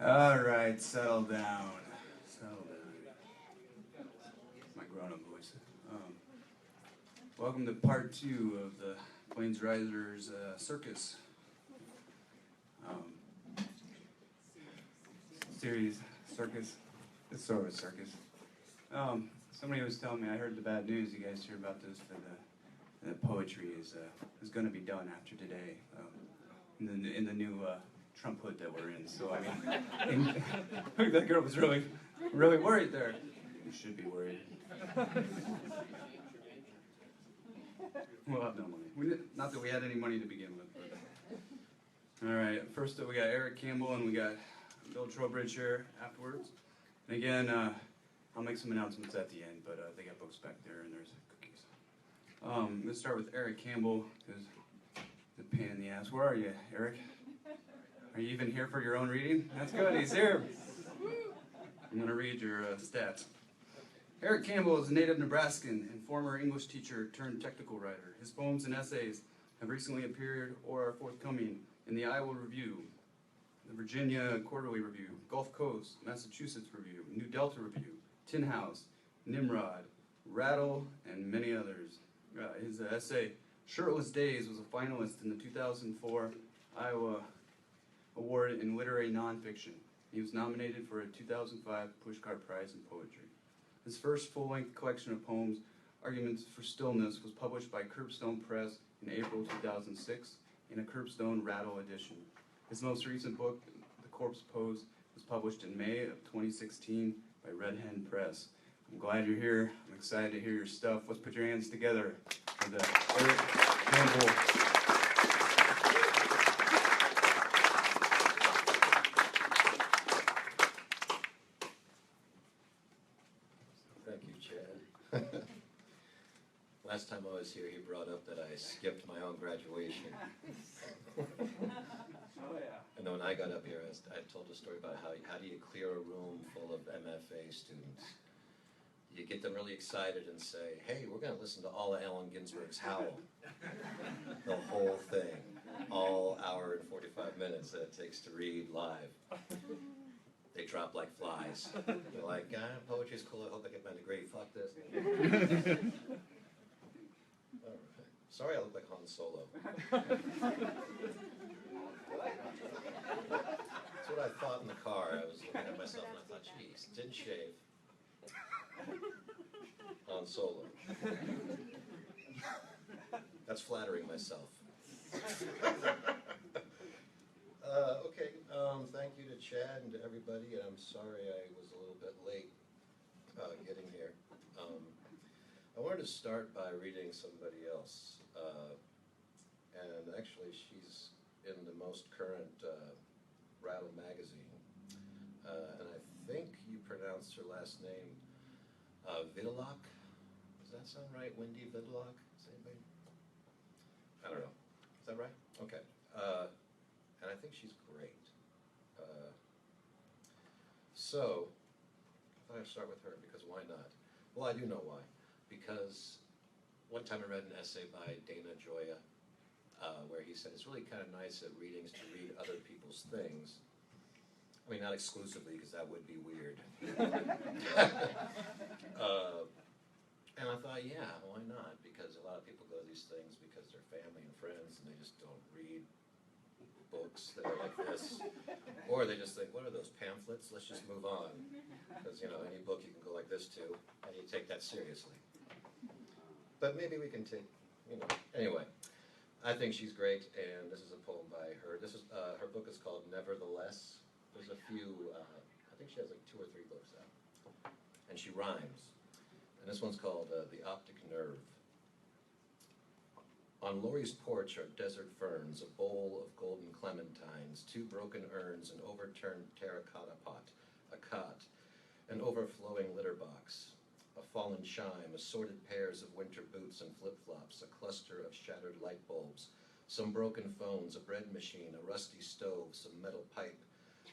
All right, settle down. Settle down. My grown-up voice. Welcome to part 2 of the Plains Risers Circus series. Circus. It's sort of a circus. Somebody was telling me, I heard the bad news. You guys hear about this? That poetry is going to be done after today in the new Trump hood that we're in. So I mean, that girl was really worried there. You should be worried. We'll have no money. Not that we had any money to begin with. But. All right. First up, we got Erik Campbell and we got Bill Trowbridge here afterwards. And again, I'll make some announcements at the end, but they got books back there and there's cookies. Let's start with Erik Campbell, who's the pain in the ass. Where are you, Erik? Are you even here for your own reading? That's good, he's here. I'm going to read your stats. Erik Campbell is a native Nebraskan and former English teacher turned technical writer. His poems and essays have recently appeared or are forthcoming in the Iowa Review, the Virginia Quarterly Review, Gulf Coast, Massachusetts Review, New Delta Review, Tin House, Nimrod, Rattle, and many others. His essay, Shirtless Days, was a finalist in the 2004 Iowa Award in Literary Nonfiction. He was nominated for a 2005 Pushcart Prize in Poetry. His first full-length collection of poems, Arguments for Stillness, was published by Curbstone Press in April 2006 in a Curbstone Rattle edition. His most recent book, The Corpse Pose, was published in May of 2016 by Red Hen Press. I'm glad you're here. I'm excited to hear your stuff. Let's put your hands together for the Erik Campbell. Thank you, Chad. Last time I was here, he brought up that I skipped my own graduation. Oh, yeah. And then when I got up here, I told a story about how do you clear a room full of MFA students. You get them really excited and say, hey, we're going to listen to all of Allen Ginsberg's Howl. The whole thing. All hour and 45 minutes that it takes to read live. They drop like flies. They're like, poetry's cool, I hope I get my degree. Fuck this. All right. Sorry I look like Han Solo. That's what I thought in the car. I was looking at myself and I thought, geez, didn't shave. Han Solo. That's flattering myself. Okay, thank you to Chad and to everybody. I'm sorry I was a little bit late getting here. I wanted to start by reading somebody else. And actually she's in the most current Rattle magazine. And I think you pronounced her last name Vidalak. Does that sound right? Wendy Vidalak? Is anybody? I don't know. Is that right? Okay. And I think she's great. So, I thought I'd start with her because why not? Well, I do know why. Because one time I read an essay by Dana Gioia where he said it's really kind of nice at readings to read other people's things. I mean, not exclusively, because that would be weird. And I thought, yeah, why not? Because a lot of people go to these things because they're family and friends, and they just don't read books that are like this. Or they just think, what are those pamphlets? Let's just move on. Because, you know, any book you can go like this to, and you take that seriously. But maybe we can take, you know, anyway. I think she's great, and this is a poem by her. This is her book is called Nevertheless. There's a few, I think she has like 2 or 3 books out. And she rhymes. And this one's called The Optic Nerve. On Lori's porch are desert ferns, a bowl of golden clementines, 2 broken urns, an overturned terracotta pot, a cot, an overflowing litter box, a fallen chime, assorted pairs of winter boots and flip-flops, a cluster of shattered light bulbs, some broken phones, a bread machine, a rusty stove, some metal pipe,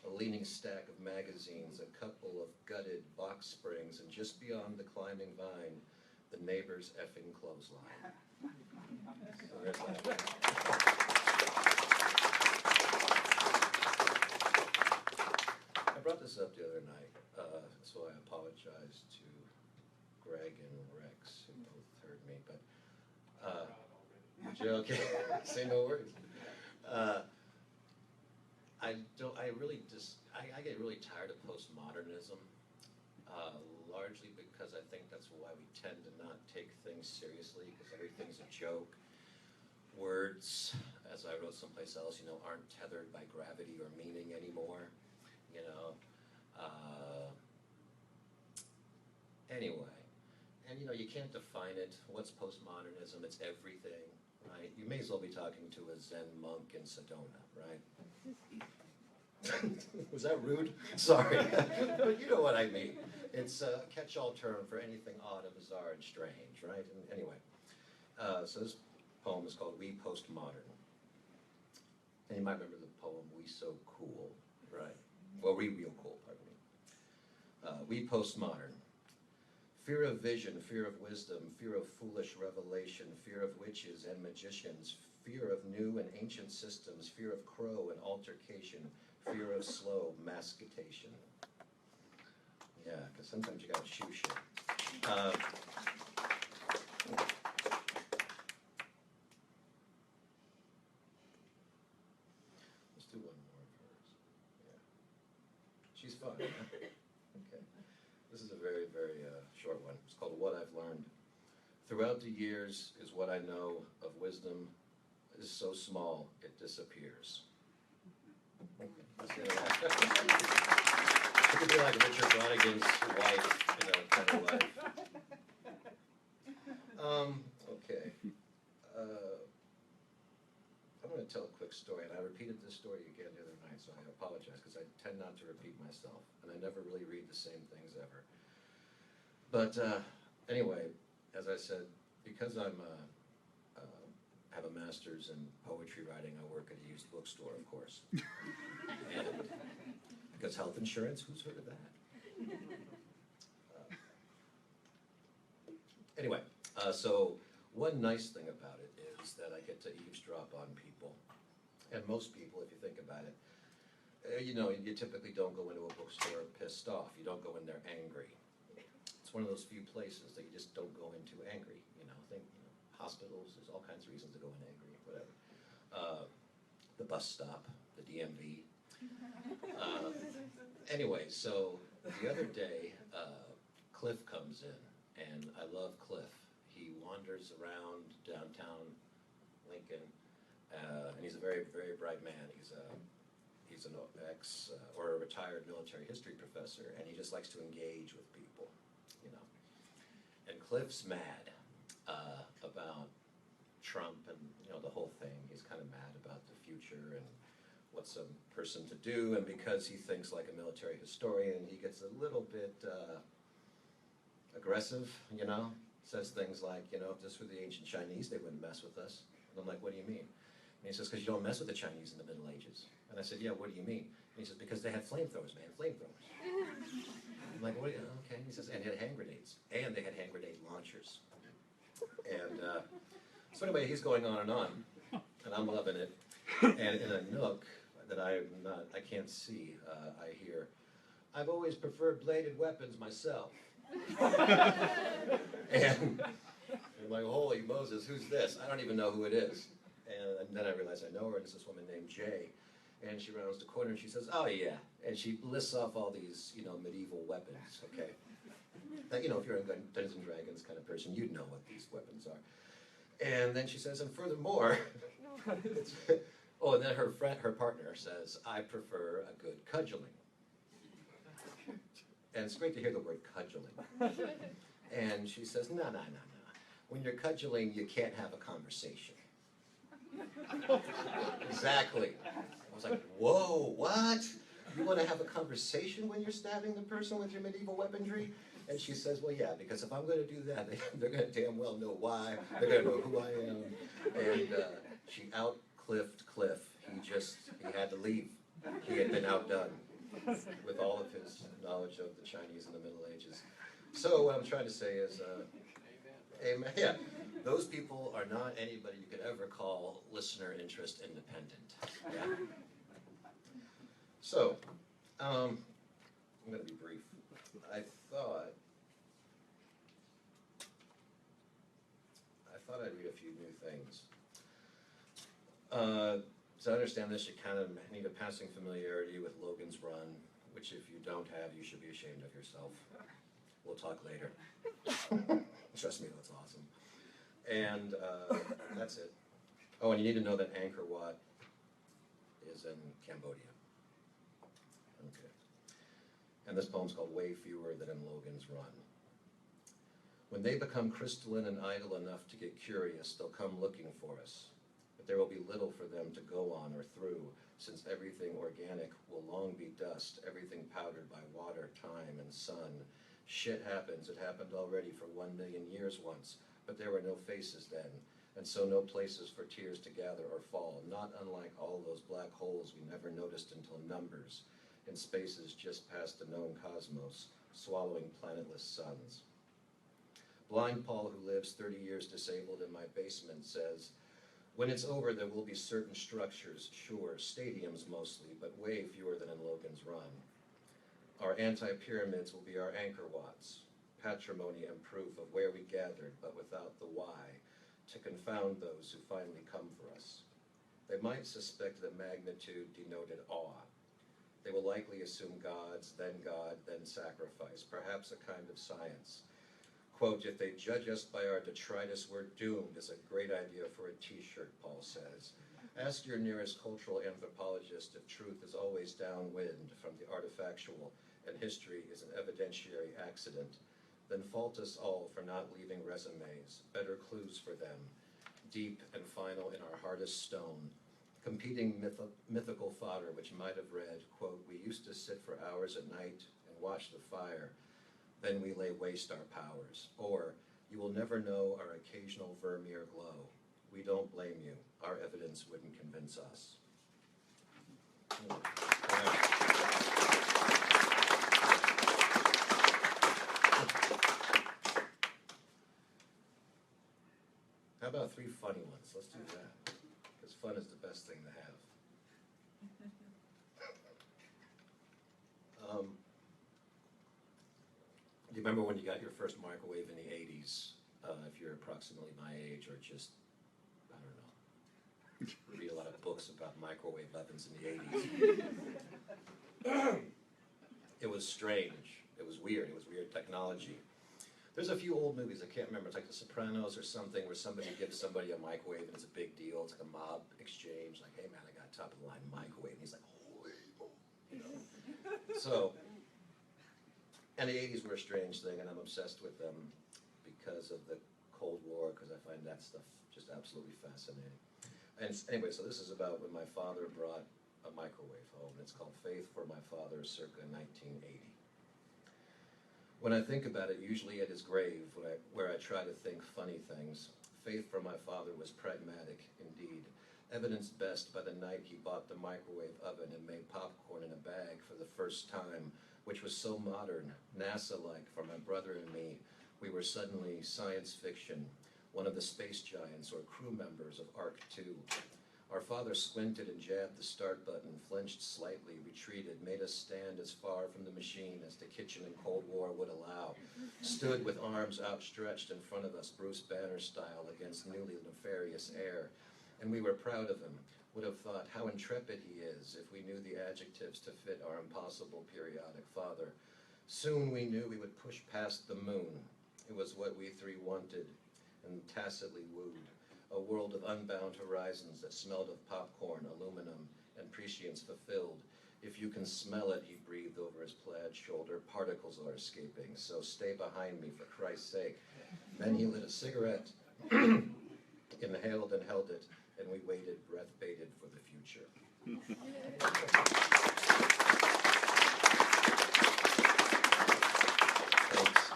a leaning stack of magazines, a couple of gutted box springs, and just beyond the climbing vine, the neighbor's effing clothesline. So there's that. brought this up the other night, so I apologize to Greg and Rex, who both heard me, but, okay, say no words. I get really tired of postmodernism, largely because I think that's why we tend to not take things seriously, because everything's a joke. Words, as I wrote someplace else, aren't tethered by gravity or meaning anymore, Anyway, and you can't define it. What's postmodernism? It's everything, right? You may as well be talking to a Zen monk in Sedona, right? Was that rude? Sorry. But you know what I mean. It's a catch-all term for anything odd and bizarre and strange, right? And anyway, so this poem is called We Postmodern. And you might remember the poem We So Cool, right? Well, We Real Cool, pardon me. We Postmodern. Fear of vision, fear of wisdom, fear of foolish revelation, fear of witches and magicians, fear of new and ancient systems, fear of crow and altercation, fear of slow mascitation. Yeah, because sometimes you gotta shoe shit. Let's do one more of hers. Yeah. She's fun, huh? Okay. This is a very, very short one. It's called What I've Learned. Throughout the years is what I know of wisdom is so small it disappears. It could be like Richard Bronigan's wife, kind of life. Okay. I'm going to tell a quick story, and I repeated this story again the other night, so I apologize, because I tend not to repeat myself, and I never really read the same things ever. But anyway, as I said, because I have a master's in poetry writing, I work at a used bookstore, of course. And because health insurance, who's heard of that? Anyway, so one nice thing about it is that I get to eavesdrop on people. And most people, if you think about it, you typically don't go into a bookstore pissed off. You don't go in there angry. It's one of those few places that you just don't go into angry. Hospitals, there's all kinds of reasons to go in angry, whatever. The bus stop, the DMV. Anyway, so the other day, Cliff comes in, and I love Cliff. He wanders around downtown Lincoln, and he's a very, very bright man. He's an or a retired military history professor, and he just likes to engage with people, And Cliff's mad about Trump and the whole thing. He's kind of mad about the future and what's a person to do, and because he thinks like a military historian, he gets a little bit aggressive, says things like, if this were the ancient Chinese, they wouldn't mess with us. And I'm like, what do you mean? And he says, because you don't mess with the Chinese in the Middle Ages. And I said, yeah, what do you mean? And he says, because they had flamethrowers, man, flamethrowers. I'm like, what? Okay. And he says, and they had hand grenades, and they had hand grenade launchers. And so anyway, he's going on, and I'm loving it. And in a nook that I can't see, I hear, I've always preferred bladed weapons myself. And I'm like, holy Moses, who's this? I don't even know who it is. And then I realize I know her, and it's this woman named Jay. And she rounds the corner and she says, oh yeah. And she lists off all these, medieval weapons, okay? That, if you're a Dungeons and Dragons kind of person, you'd know what these weapons are. And then she says, and furthermore, and then her partner says, I prefer a good cudgeling. And it's great to hear the word cudgeling. And she says, no. When you're cudgeling, you can't have a conversation. Exactly. I was like, whoa, what? You want to have a conversation when you're stabbing the person with your medieval weaponry? And she says, well, yeah, because if I'm going to do that, they're going to damn well know why. They're going to know who I am. And she out-cliffed Cliff. He had to leave. He had been outdone with all of his knowledge of the Chinese in the Middle Ages. So what I'm trying to say is, amen. Yeah, those people are not anybody you could ever call listener interest independent. Yeah? So, I'm going to be brief. I thought I'd read a few new things. To understand this, you kind of need a passing familiarity with Logan's Run, which if you don't have, you should be ashamed of yourself. We'll talk later. Trust me, that's awesome. And that's it. Oh, and you need to know that Angkor Wat is in Cambodia. Okay. And this poem's called Way Fewer Than in Logan's Run. When they become crystalline and idle enough to get curious, they'll come looking for us. But there will be little for them to go on or through, since everything organic will long be dust, everything powdered by water, time, and sun. Shit happens. It happened already for 1 million years once, but there were no faces then, and so no places for tears to gather or fall, not unlike all those black holes we never noticed until numbers, in spaces just past the known cosmos, swallowing planetless suns. Blind Paul, who lives 30 years disabled in my basement, says, when it's over, there will be certain structures, sure, stadiums mostly, but way fewer than in Logan's Run. Our anti-pyramids will be our Angkor Wats, patrimony and proof of where we gathered, but without the why, to confound those who finally come for us. They might suspect that magnitude denoted awe. They will likely assume God, then sacrifice, perhaps a kind of science. Quote, if they judge us by our detritus, we're doomed, is a great idea for a t-shirt, Paul says. Ask your nearest cultural anthropologist if truth is always downwind from the artifactual and history is an evidentiary accident. Then fault us all for not leaving resumes, better clues for them, deep and final in our hardest stone, competing mythical fodder which might have read, quote, we used to sit for hours at night and watch the fire, then we lay waste our powers. Or, you will never know our occasional Vermeer glow. We don't blame you. Our evidence wouldn't convince us. How about 3 funny ones? Let's do that. Because fun is the best thing to have. Do you remember when you got your first microwave in the 80s? If you're approximately my age, or just, I don't know, read a lot of books about microwave ovens in the 80s. It was strange. It was weird. It was weird technology. There's a few old movies, I can't remember, it's like The Sopranos or something, where somebody gives somebody a microwave and it's a big deal. It's like a mob exchange, like, hey man, I got a top of the line microwave. And he's like, holy moly, you know. So, and the 80s were a strange thing, and I'm obsessed with them because of the Cold War, because I find that stuff just absolutely fascinating. And anyway, so this is about when my father brought a microwave home. It's called Faith for My Father, circa 1980. When I think about it, usually at his grave, where I try to think funny things, Faith for my father was pragmatic indeed, evidenced best by the night he bought the microwave oven and made popcorn in a bag for the first time, which was so modern, NASA-like for my brother and me. We were suddenly science fiction, one of the space giants or crew members of Ark 2. Our father squinted and jabbed the start button, flinched slightly, retreated, made us stand as far from the machine as the kitchen in Cold War would allow, stood with arms outstretched in front of us, Bruce Banner style, against newly nefarious air. And we were proud of him, would have thought how intrepid he is if we knew the adjectives to fit our impossible periodic father. Soon we knew we would push past the moon. It was what we 3 wanted and tacitly wooed. A world of unbound horizons that smelled of popcorn, aluminum, and prescience fulfilled. If you can smell it, he breathed over his plaid shoulder, particles are escaping, so stay behind me for Christ's sake. Then he lit a cigarette, inhaled and held it, and we waited, breath bated, for the future. Thanks.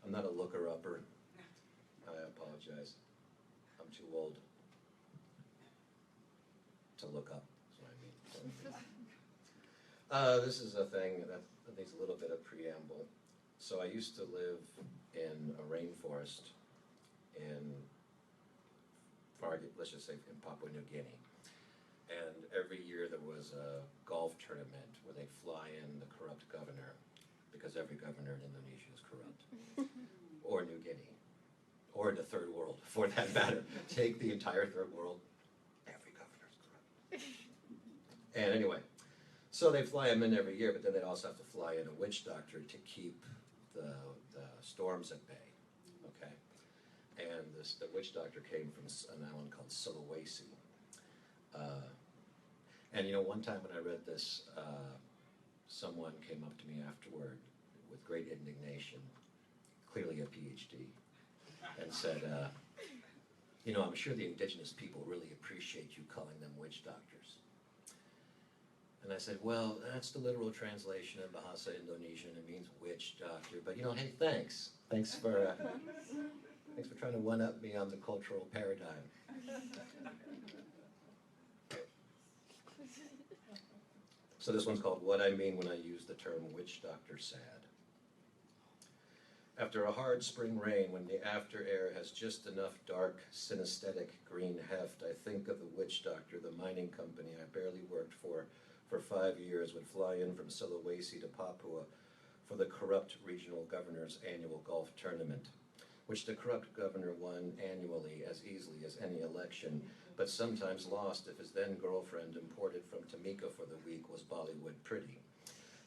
I'm not a looker-upper. I apologize. I'm too old to look up, is what I mean. This is a thing that needs a little bit of preamble. So I used to live in a rainforest in, let's just say in Papua New Guinea. And every year there was a golf tournament because every governor in Indonesia is corrupt. Or New Guinea. Or the third world, for that matter. Take the entire third world, every governor is corrupt. And anyway, so they fly him in every year, but then they also have to fly in a witch doctor to keep the storms at bay, okay? And the witch doctor came from an island called Sulawesi. And you know, one time when I read this, someone came up to me afterward with great indignation, clearly a PhD, and said, you know, I'm sure the indigenous people really appreciate you calling them witch doctors. And I said, well, that's the literal translation in Bahasa Indonesian. It means witch doctor. But you know, hey, thanks. Thanks for trying to one-up me on the cultural paradigm. So this one's called What I Mean When I Use the Term Witch Doctor Sad. After a hard spring rain, when the after air has just enough dark, synesthetic green heft, I think of the witch doctor, the mining company I barely worked for 5 years, would fly in from Sulawesi to Papua for the corrupt regional governor's annual golf tournament, which the corrupt governor won annually as easily as any election, but sometimes lost if his then-girlfriend, imported from Tamika for the week, was Bollywood pretty.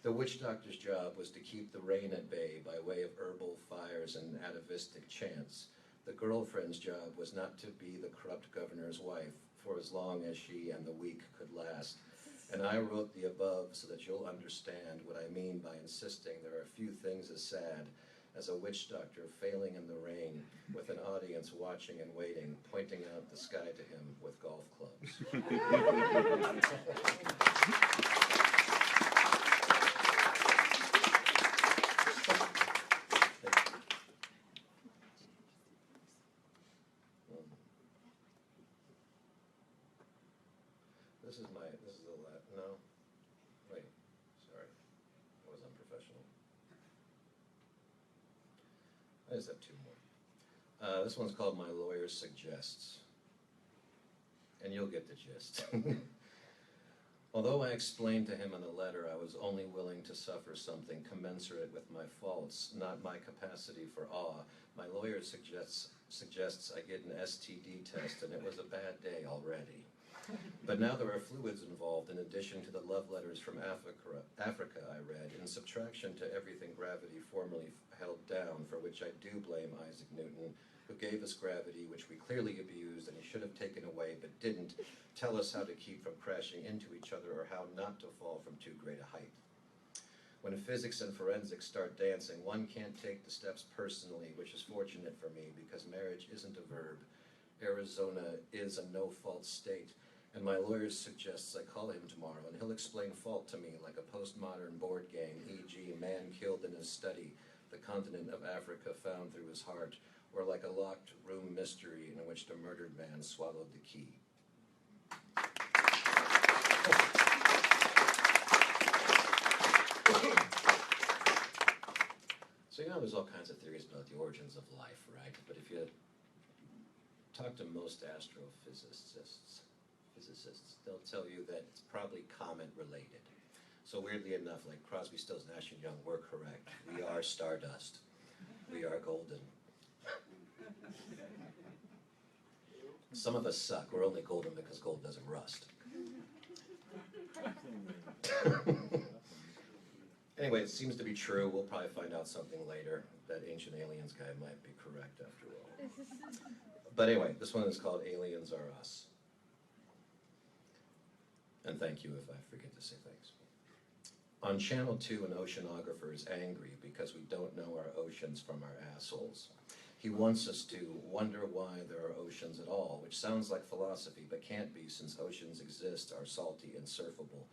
The witch doctor's job was to keep the rain at bay by way of herbal fires and atavistic chants. The girlfriend's job was not to be the corrupt governor's wife for as long as she and the week could last. And I wrote the above so that you'll understand what I mean by insisting there are few things as sad as a witch doctor failing in the rain with an audience watching and waiting, pointing out the sky to him with golf clubs. This is the last, no, wait, sorry, I was unprofessional. I just have two more. This one's called My Lawyer Suggests, and you'll get the gist. Although I explained to him in the letter I was only willing to suffer something commensurate with my faults, not my capacity for awe, my lawyer suggests I get an STD test, and it was a bad day already. But now there are fluids involved in addition to the love letters from Africa I read, in subtraction to everything gravity formerly held down, for which I do blame Isaac Newton, who gave us gravity, which we clearly abused, and he should have taken away, but didn't tell us how to keep from crashing into each other or how not to fall from too great a height. When physics and forensics start dancing, one can't take the steps personally, which is fortunate for me, because marriage isn't a verb. Arizona is a no-fault state. And my lawyer suggests I call him tomorrow, and he'll explain fault to me like a postmodern board game, e.g. man killed in his study, the continent of Africa found through his heart, or like a locked room mystery in which the murdered man swallowed the key. So you know there's all kinds of theories about the origins of life, right? But if you talk to most astrophysicists, they'll tell you that it's probably comet-related. So weirdly enough, like Crosby, Stills, Nash & Young, we're correct. We are stardust. We are golden. Some of us suck. We're only golden because gold doesn't rust. Anyway, it seems to be true. We'll probably find out something later. That ancient aliens guy might be correct after all. But anyway, this one is called Aliens Are Us. And thank you if I forget to say thanks. On Channel 2, an oceanographer is angry because we don't know our oceans from our assholes. He wants us to wonder why there are oceans at all, which sounds like philosophy, but can't be since oceans exist, are salty and surfable.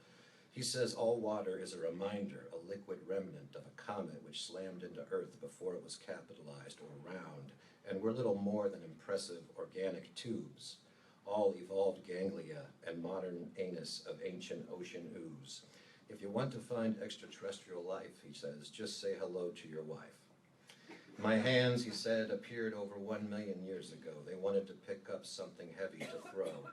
He says all water is a reminder, a liquid remnant of a comet which slammed into Earth before it was capitalized or round, and we're little more than impressive organic tubes, all evolved ganglia and modern anus of ancient ocean ooze. If you want to find extraterrestrial life, he says, just say hello to your wife. My hands, he said, appeared over 1 million years ago. They wanted to pick up something heavy to throw.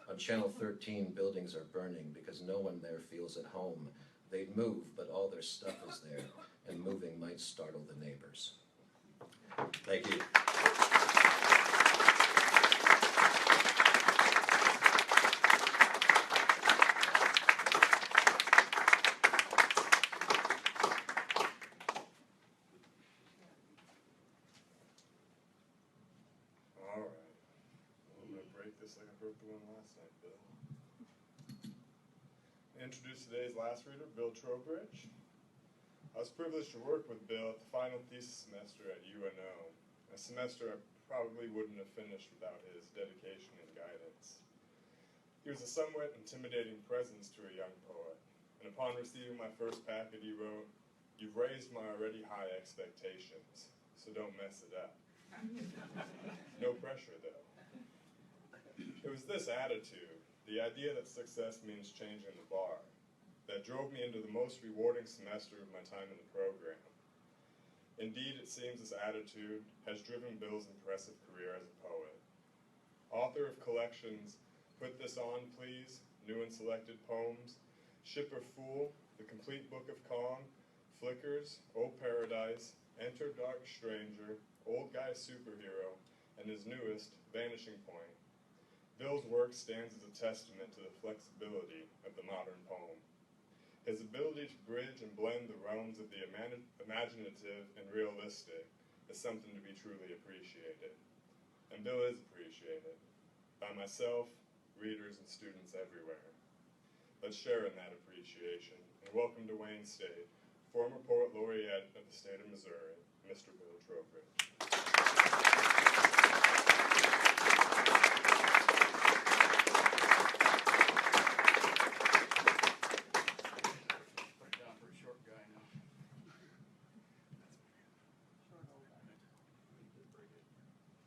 On Channel 13, buildings are burning because no one there feels at home. They'd move, but all their stuff is there, and moving might startle the neighbors. Thank you. All right. I'm going to break this like I broke the one last night, Bill. Introduce today's last reader, Bill Trowbridge. I was privileged to work with Bill at the final thesis semester at UNO, a semester I probably wouldn't have finished without his dedication and guidance. He was a somewhat intimidating presence to a young poet, and upon receiving my first packet he wrote, "You've raised my already high expectations, so don't mess it up." No pressure, though. It was this attitude, the idea that success means changing the bar, that drove me into the most rewarding semester of my time in the program. Indeed, it seems this attitude has driven Bill's impressive career as a poet. Author of collections Put This On, Please, New and Selected Poems, Ship or Fool, The Complete Book of Kong, Flickers, Old Paradise, Enter Dark Stranger, Old Guy Superhero, and his newest, Vanishing Point. Bill's work stands as a testament to the flexibility of the modern poem. His ability to bridge and blend the realms of the imaginative and realistic is something to be truly appreciated. And Bill is appreciated by myself, readers, and students everywhere. Let's share in that appreciation, and welcome to Wayne State, former Poet Laureate of the state of Missouri, Mr. Bill Trowbridge. Put it down for a short guy now.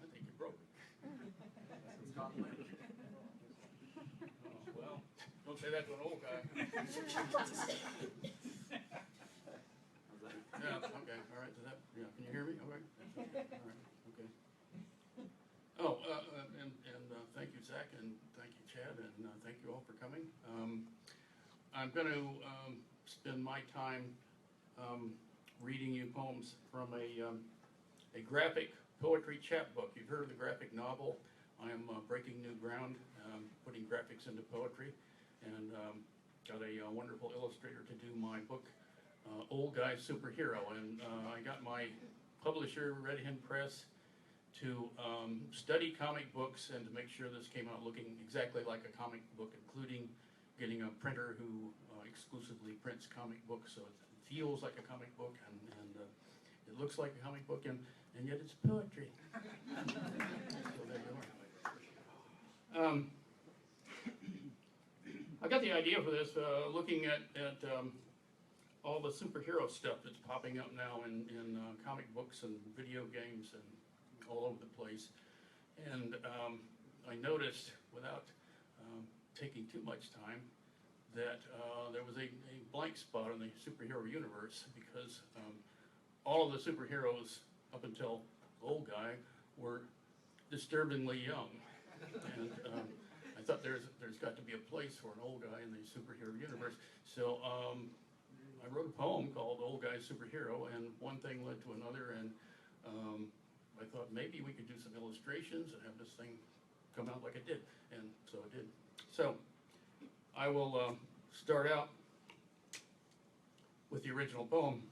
I think you broke it. It's complimentary. Oh, well, don't say that to an old guy. Yeah, okay, all right, so that, yeah, can you hear me? All right, all right, okay. Oh, and thank you, Zach, and thank you, Chad, and thank you all for coming. I'm going to spend my time reading you poems from a graphic poetry chapbook. You've heard of the graphic novel. I am breaking new ground, putting graphics into poetry, and got a wonderful illustrator to do my book, Old Guy Superhero, and I got my publisher, Red Hen Press, to study comic books and to make sure this came out looking exactly like a comic book, including getting a printer who exclusively prints comic books, so it feels like a comic book, and it looks like a comic book, and yet it's poetry. So there you are. I got the idea for this looking at all the superhero stuff that's popping up now in comic books and video games and all over the place. And I noticed, without taking too much time, that there was a blank spot in the superhero universe, because all of the superheroes up until Old Guy were disturbingly young. And I thought there's got to be a place for an old guy in the superhero universe. So I wrote a poem called Old Guy Superhero, and one thing led to another, and I thought maybe we could do some illustrations and have this thing come out like it did, and so it did. So I will start out with the original poem,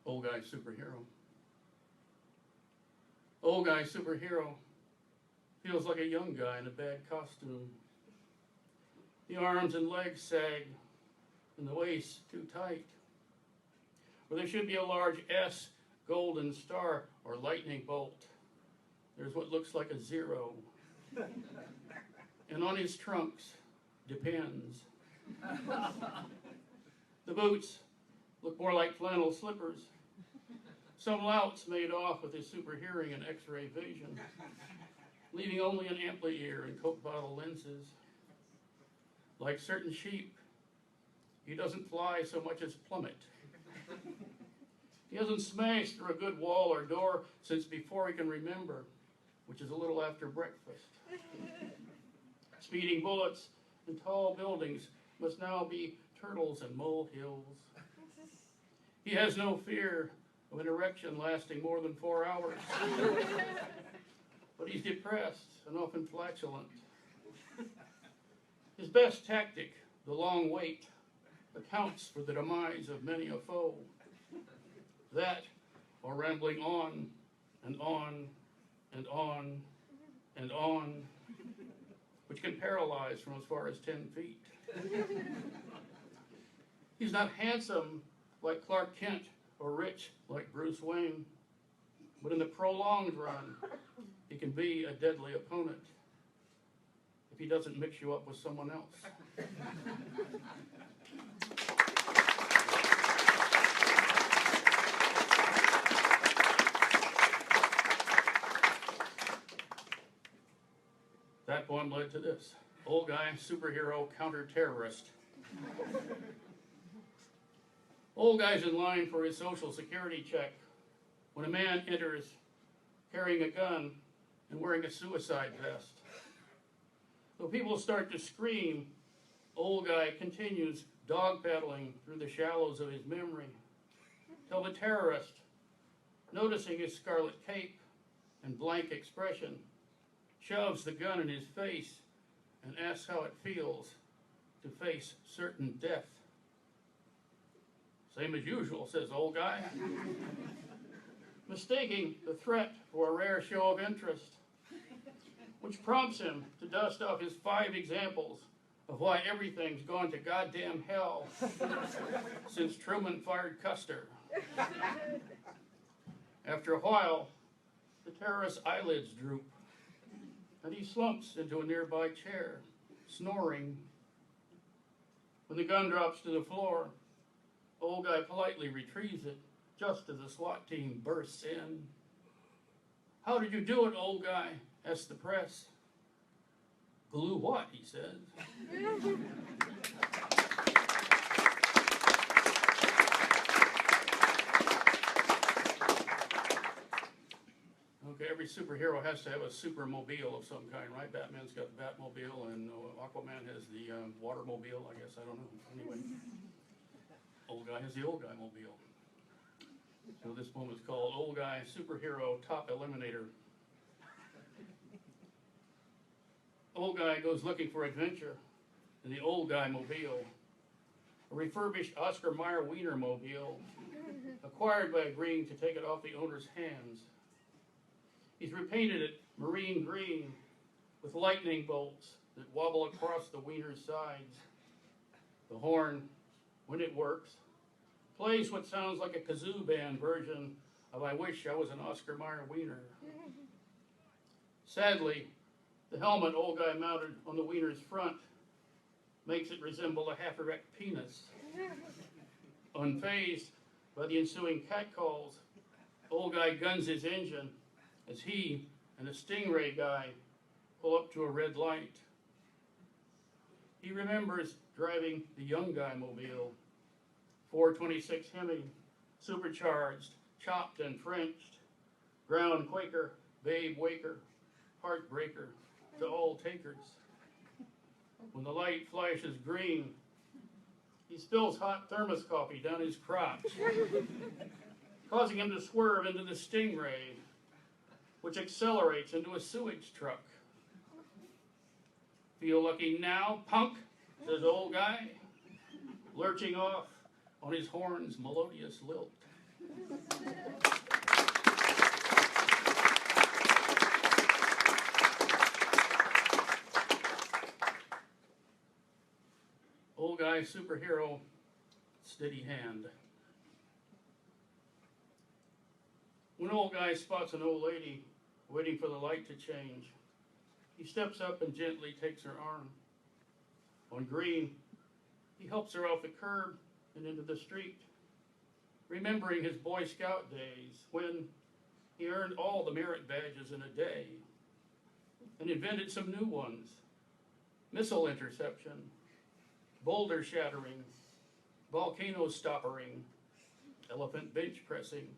Old Guy Superhero. Old Guy Superhero feels like a young guy in a bad costume. The arms and legs sag, and the waist too tight. Where there should be a large S, golden star, or lightning bolt, there's what looks like a zero. And on his trunks, depends. The boots look more like flannel slippers. Some louts made off with his super hearing and x-ray vision, leaving only an amply ear and Coke bottle lenses. Like certain sheep, he doesn't fly so much as plummet. He hasn't smashed through a good wall or door since before he can remember, which is a little after breakfast. Speeding bullets and tall buildings must now be turtles and molehills. He has no fear of an erection lasting more than 4 hours. But he's depressed and often flatulent. His best tactic, the long wait, accounts for the demise of many a foe. That, or rambling on and on and on and on, which can paralyze from as far as 10 feet. He's not handsome like Clark Kent or rich like Bruce Wayne, but in the prolonged run, he can be a deadly opponent if he doesn't mix you up with someone else. That poem led to this. Old guy, superhero, counter-terrorist. Old guy's in line for his social security check when a man enters carrying a gun and wearing a suicide vest. Though people start to scream, old guy continues dog paddling through the shallows of his memory till the terrorist, noticing his scarlet cape and blank expression, shoves the gun in his face and asks how it feels to face certain death. Same as usual, says old guy, mistaking the threat for a rare show of interest, which prompts him to dust off his 5 examples of why everything's gone to goddamn hell since Truman fired Custer. After a while, the terrorist's eyelids droop, and he slumps into a nearby chair, snoring. When the gun drops to the floor, old guy politely retrieves it just as the SWAT team bursts in. "How did you do it, old guy?" asks the press. "Glue what?" he says. Okay, every superhero has to have a supermobile of some kind, right? Batman's got the Batmobile, and Aquaman has the Watermobile, I guess. I don't know. Anyway, old guy has the old guy mobile. So this poem is called Old Guy Superhero Top Eliminator. Old guy goes looking for adventure in the old guy mobile, a refurbished Oscar Mayer Wiener mobile, acquired by agreeing to take it off the owner's hands. He's repainted it marine green with lightning bolts that wobble across the Wiener's sides. The horn, when it works, plays what sounds like a kazoo band version of I Wish I Was an Oscar Mayer Wiener. Sadly, the helmet old guy mounted on the Wiener's front makes it resemble a half-erect penis. Unfazed by the ensuing catcalls, old guy guns his engine as he and a Stingray guy pull up to a red light. He remembers driving the young guy mobile, 426 Hemi, supercharged, chopped and Frenched, ground Quaker, babe waker, heartbreaker to all takers. When the light flashes green, he spills hot thermos coffee down his crotch, causing him to swerve into the Stingray, which accelerates into a sewage truck. "Feel lucky now, punk," says old guy, lurching off on his horn's melodious lilt. Old guy superhero, steady hand. When old guy spots an old lady waiting for the light to change, he steps up and gently takes her arm. On green, he helps her off the curb and into the street, remembering his Boy Scout days when he earned all the merit badges in a day and invented some new ones: missile interception, boulder shattering, volcano stoppering, elephant bench pressing.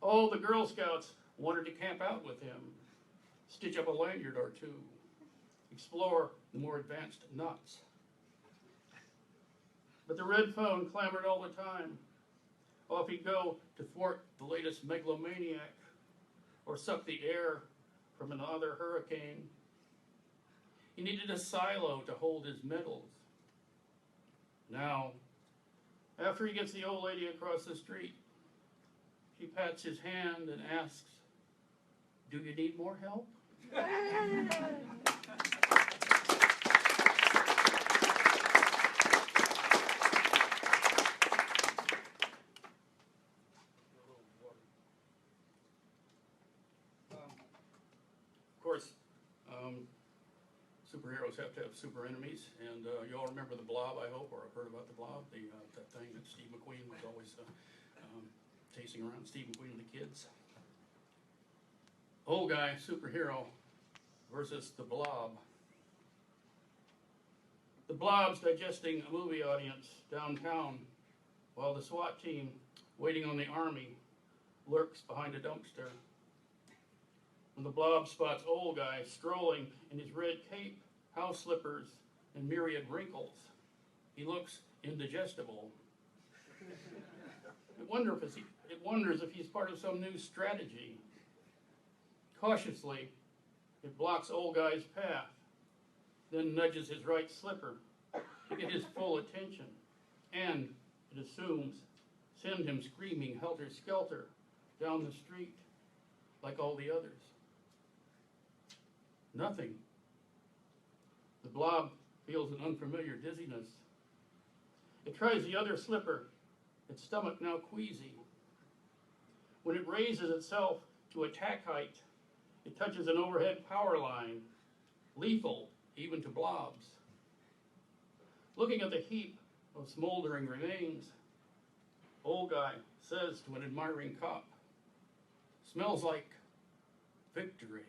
All the Girl Scouts wanted to camp out with him, stitch up a lanyard or two, explore the more advanced knots. But the red phone clamored all the time. Off he'd go to thwart the latest megalomaniac or suck the air from another hurricane. He needed a silo to hold his metals. Now, after he gets the old lady across the street, she pats his hand and asks, "Do you need more help?" Of course, superheroes have to have super enemies, and you all remember the Blob, I hope, or have heard about the Blob, that thing that Steve McQueen was always chasing around, Steve McQueen and the kids. Old guy, superhero, versus the Blob. The Blob's digesting a movie audience downtown, while the SWAT team, waiting on the army, lurks behind a dumpster. When the Blob spots old guy strolling in his red cape, house slippers, and myriad wrinkles, he looks indigestible. It wonders if he's part of some new strategy. Cautiously, it blocks old guy's path, then nudges his right slipper to get his full attention, and, it assumes, send him screaming helter-skelter down the street like all the others. Nothing. The Blob feels an unfamiliar dizziness. It tries the other slipper, its stomach now queasy. When it raises itself to attack height, it touches an overhead power line, lethal even to Blobs. Looking at the heap of smoldering remains, old guy says to an admiring cop, "Smells like victory."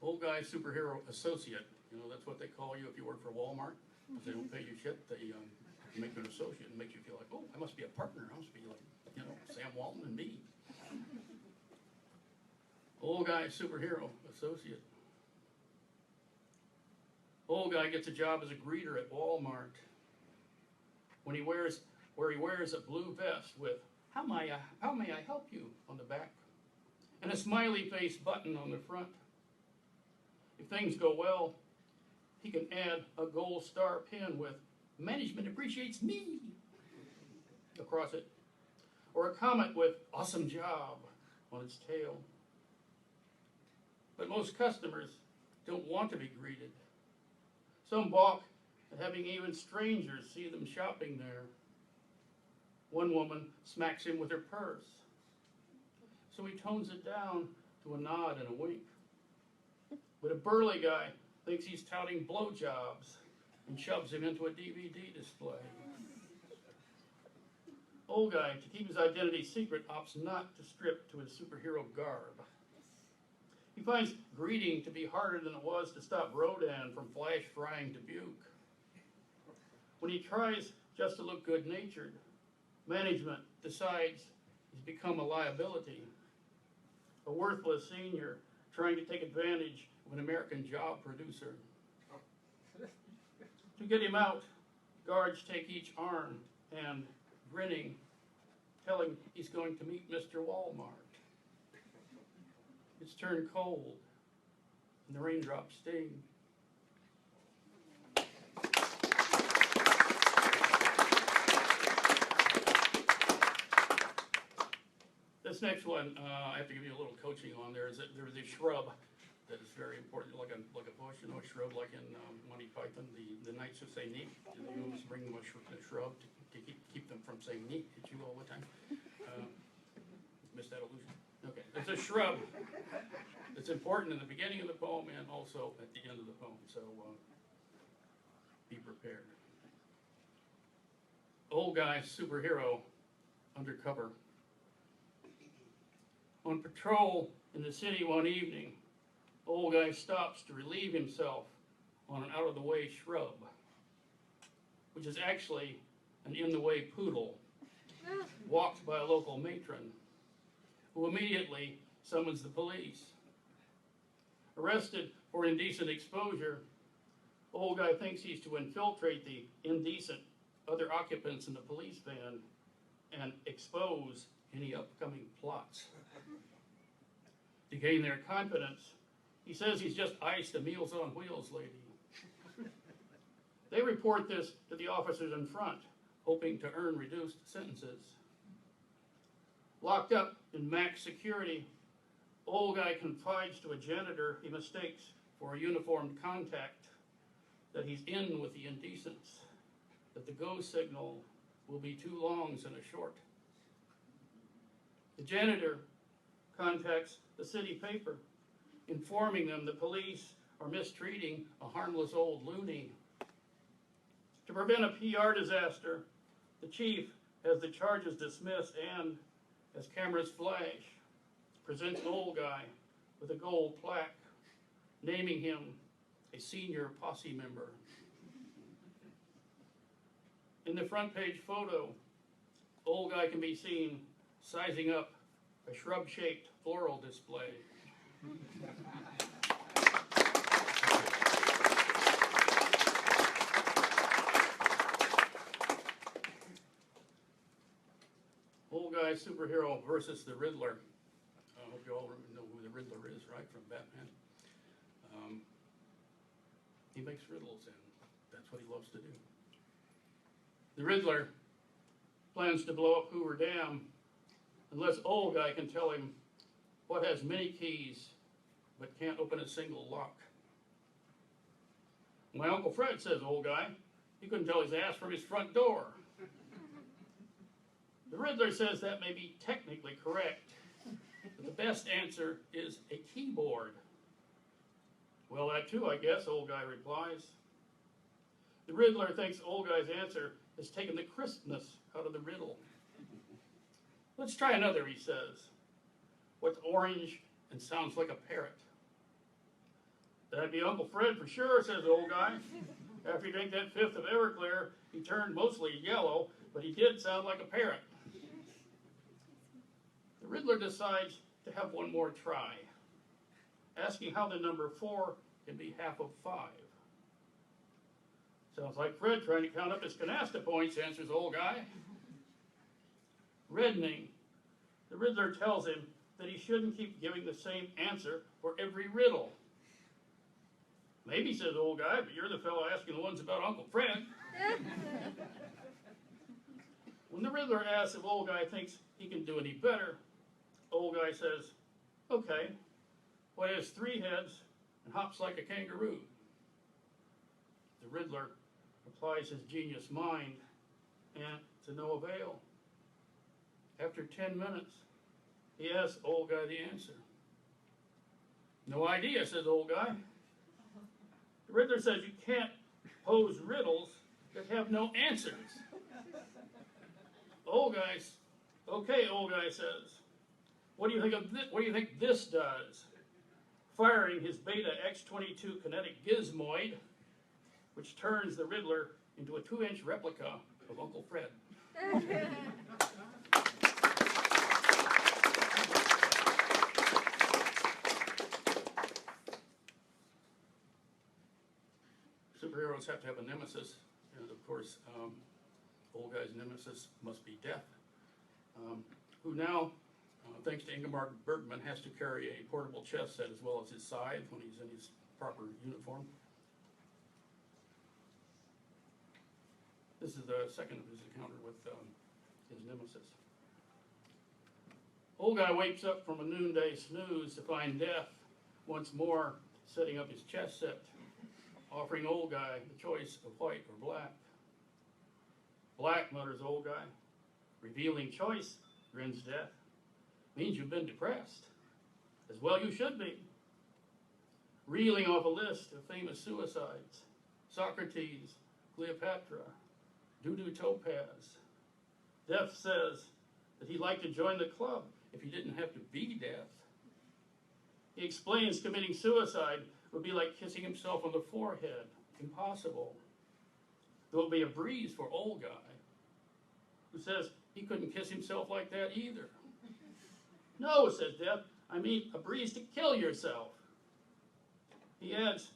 Old guy superhero associate, that's what they call you if you work for Walmart. If they don't pay you shit, they make you an associate and makes you feel like, oh, I must be a partner. I must be like, Sam Walton and me. Old guy superhero associate. Old guy gets a job as a greeter at Walmart. Where he wears a blue vest with how may I help you on the back, and a smiley face button on the front. If things go well, he can add a gold star pin with "Management appreciates me" across it, or a comet with "Awesome job" on its tail. But most customers don't want to be greeted. Some balk at having even strangers see them shopping there. One woman smacks him with her purse, so he tones it down to a nod and a wink. But a burly guy thinks he's touting blowjobs and shoves him into a DVD display. Old guy, to keep his identity secret, opts not to strip to his superhero garb. He finds greeting to be harder than it was to stop Rodan from flash frying Dubuque. When he tries just to look good-natured, management decides he's become a liability, a worthless senior trying to take advantage of an American job producer. To get him out, guards take each arm and, grinning, tell him he's going to meet Mr. Walmart. It's turned cold, and the raindrops sting. This next one, I have to give you a little coaching on. There's a shrub that is very important, like a bush, a shrub like in Monty Python. The knights who say neat, they always bring them a shrub to keep them from saying neat at you all the time. Missed that illusion. Okay, it's a shrub. It's important in the beginning of the poem and also at the end of the poem, so be prepared. Old guy superhero undercover. On patrol in the city one evening, old guy stops to relieve himself on an out-of-the-way shrub, which is actually an in-the-way poodle, walked by a local matron. who immediately summons the police. Arrested for indecent exposure, old guy thinks he's to infiltrate the indecent other occupants in the police van and expose any upcoming plots. To gain their confidence, he says he's just iced a Meals on Wheels lady. They report this to the officers in front, hoping to earn reduced sentences. Locked up in max security, old guy confides to a janitor he mistakes for a uniformed contact that he's in with the indecents, that the go signal will be 2 longs and a short. The janitor contacts the city paper, informing them the police are mistreating a harmless old loony. To prevent a PR disaster, the chief has the charges dismissed and, as cameras flash, presents old guy with a gold plaque, naming him a senior posse member. In the front page photo, old guy can be seen sizing up a shrub-shaped floral display. Old guy superhero versus the Riddler. I hope you all know who the Riddler is, right, from Batman. He makes riddles, and that's what he loves to do. The Riddler plans to blow up Hoover Dam unless old guy can tell him what has many keys but can't open a single lock. My Uncle Fred, says old guy, he couldn't tell his ass from his front door. The Riddler says that may be technically correct, but the best answer is a keyboard. Well, that too, I guess, old guy replies. The Riddler thinks old guy's answer has taken the crispness out of the riddle. Let's try another, he says. What's orange and sounds like a parrot? That'd be Uncle Fred for sure, says the old guy. After he drank that fifth of Everclear, he turned mostly yellow, but he did sound like a parrot. The Riddler decides to have one more try, asking how the number 4 can be half of 5. Sounds like Fred trying to count up his canasta points, answers the old guy. Reddening, the Riddler tells him that he shouldn't keep giving the same answer for every riddle. Maybe, says the old guy, but you're the fellow asking the ones about Uncle Fred. When the Riddler asks if old guy thinks he can do any better, old guy says, okay, what has 3 heads and hops like a kangaroo? The Riddler applies his genius mind, and to no avail. After 10 minutes, he asks old guy the answer. No idea, says old guy. The Riddler says you can't pose riddles that have no answers. Okay, old guy says, what do you think of this? What do you think this does? Firing his Beta X-22 kinetic gizmoid, which turns the Riddler into a 2-inch replica of Uncle Fred. Superheroes have to have a nemesis, and of course, old guy's nemesis must be Death, who now, thanks to Ingmar Bergman, has to carry a portable chess set as well as his scythe when he's in his proper uniform. This is the second of his encounter with his nemesis. Old guy wakes up from a noonday snooze to find Death once more setting up his chess set, offering old guy the choice of white or black. Black, mutters old guy. Revealing choice, grins Death. Means you've been depressed. As well you should be. Reeling off a list of famous suicides. Socrates, Cleopatra, Dudu Topaz. Death says that he'd like to join the club if he didn't have to be Death. He explains committing suicide would be like kissing himself on the forehead. Impossible. There will be a breeze for old guy, who says he couldn't kiss himself like that either. No, says Death, I mean a breeze to kill yourself. He adds,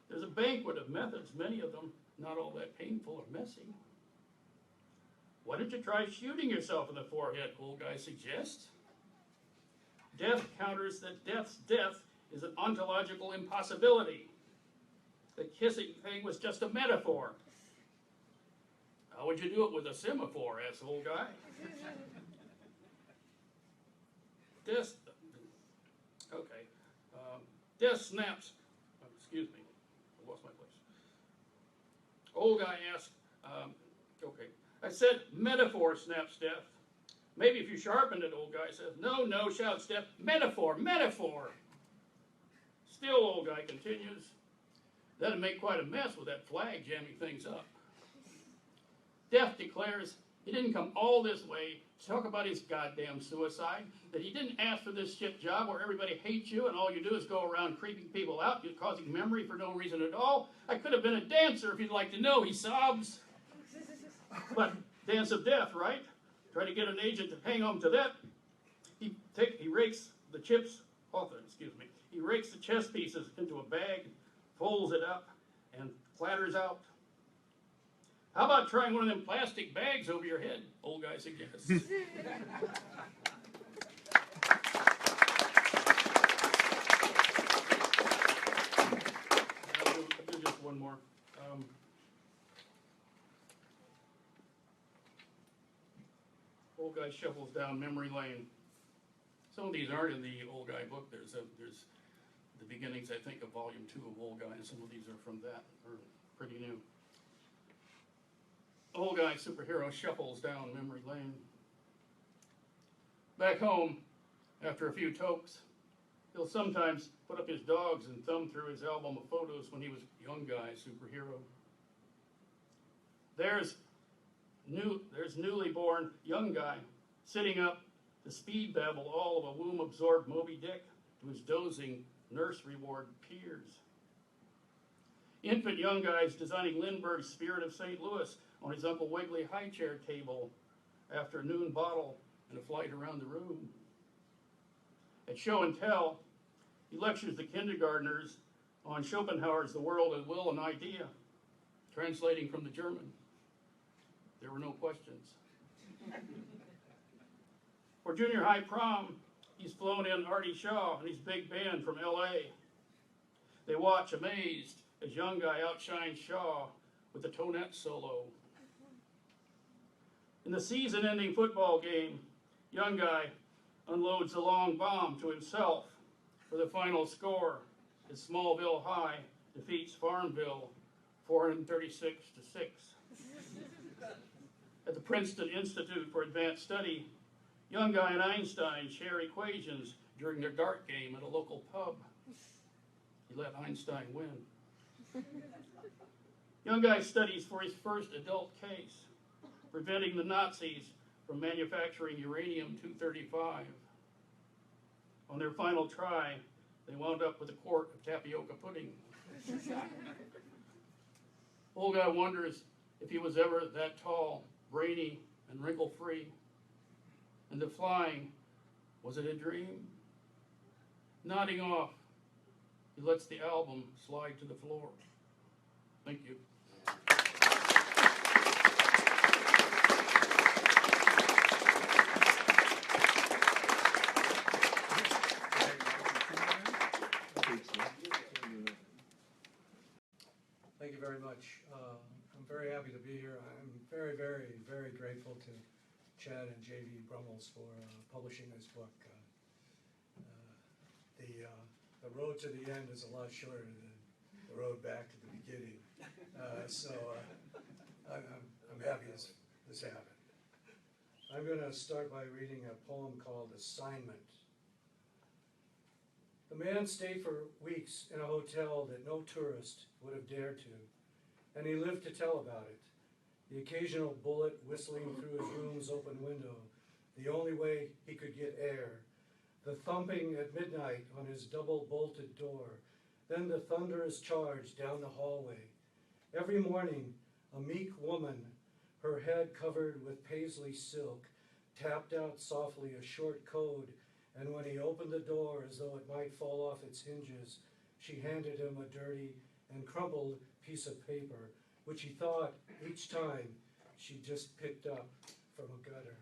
there's a banquet of methods, many of them not all that painful or messy. Why don't you try shooting yourself in the forehead, old guy suggests. Death counters that Death's death is an ontological impossibility. The kissing thing was just a metaphor. How would you do it with a semaphore, asks old guy. Death, okay. Death snaps, excuse me, I lost my place. Old guy asks, okay. I said metaphor, snaps Death. Maybe if you sharpened it, old guy says. No, no, shouts Death. Metaphor, metaphor. Still, old guy continues. That'd make quite a mess with that flag jamming things up. Death declares he didn't come all this way to talk about his goddamn suicide, that he didn't ask for this shit job where everybody hates you and all you do is go around creeping people out, you're causing memory for no reason at all. I could have been a dancer if you'd like to know, he sobs. But dance of death, right? Try to get an agent to hang on to that. He rakes the chips off it, He rakes the chess pieces into a bag, folds it up, and clatters out. How about trying one of them plastic bags over your head? Old guy suggests. I'll do just one more. Old guy shuffles down memory lane. Some of these aren't in the old guy book. There's the beginnings, I think, of volume 2 of Old Guy, and some of these are from that, or pretty new. Old guy superhero shuffles down memory lane. Back home, after a few tokes, he'll sometimes put up his dogs and thumb through his album of photos when he was young guy superhero. There's newly born young guy sitting up to speed babble all of a womb-absorbed Moby Dick to his dozing nurse reward peers. Infant young guy's designing Lindbergh's Spirit of St. Louis on his Uncle Wiggly high chair table after a noon bottle and a flight around the room. At show and tell, he lectures the kindergartners on Schopenhauer's The World of Will and Idea, translating from the German. There were no questions. For junior high prom, he's flown in Artie Shaw and his big band from L.A. They watch amazed as young guy outshines Shaw with the tonette solo. In the season-ending football game, young guy unloads a long bomb to himself for the final score as Smallville High defeats Farmville 436-6. At the Princeton Institute for Advanced Study, young guy and Einstein share equations during their dart game at a local pub. He let Einstein win. Young guy studies for his first adult case, preventing the Nazis from manufacturing uranium-235. On their final try, they wound up with a quart of tapioca pudding. Old guy wonders if he was ever that tall, brainy, and wrinkle-free. And the flying, was it a dream? Nodding off, he lets the album slide to the floor. Thank you. Thank you very much. I'm very happy to be here. I'm very, very, very grateful to Chad and J.V. Brummels for publishing this book. The road to the end is a lot shorter than the road back to the beginning. So I'm happy this happened. I'm going to start by reading a poem called Assignment. The man stayed for weeks in a hotel that no tourist would have dared to, and he lived to tell about it. The occasional bullet whistling through his room's open window, the only way he could get air. The thumping at midnight on his double-bolted door, then the thunderous charge down the hallway. Every morning, a meek woman, her head covered with paisley silk, tapped out softly a short code and when he opened the door as though it might fall off its hinges, she handed him a dirty and crumpled piece of paper, which he thought each time she just picked up from a gutter.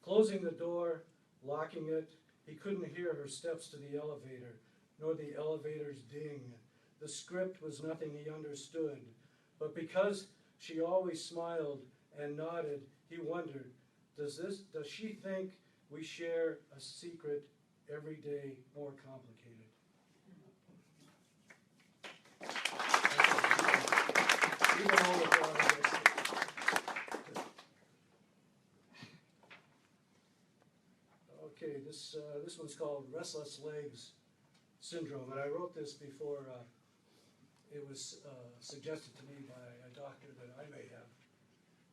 Closing the door, locking it, he couldn't hear her steps to the elevator, nor the elevator's ding. The script was nothing he understood, but because she always smiled and nodded, he wondered, does she think we share a secret every day more complicated? Even all the progress. Okay, this one's called Restless Legs Syndrome, and I wrote this before it was suggested to me by a doctor that I may have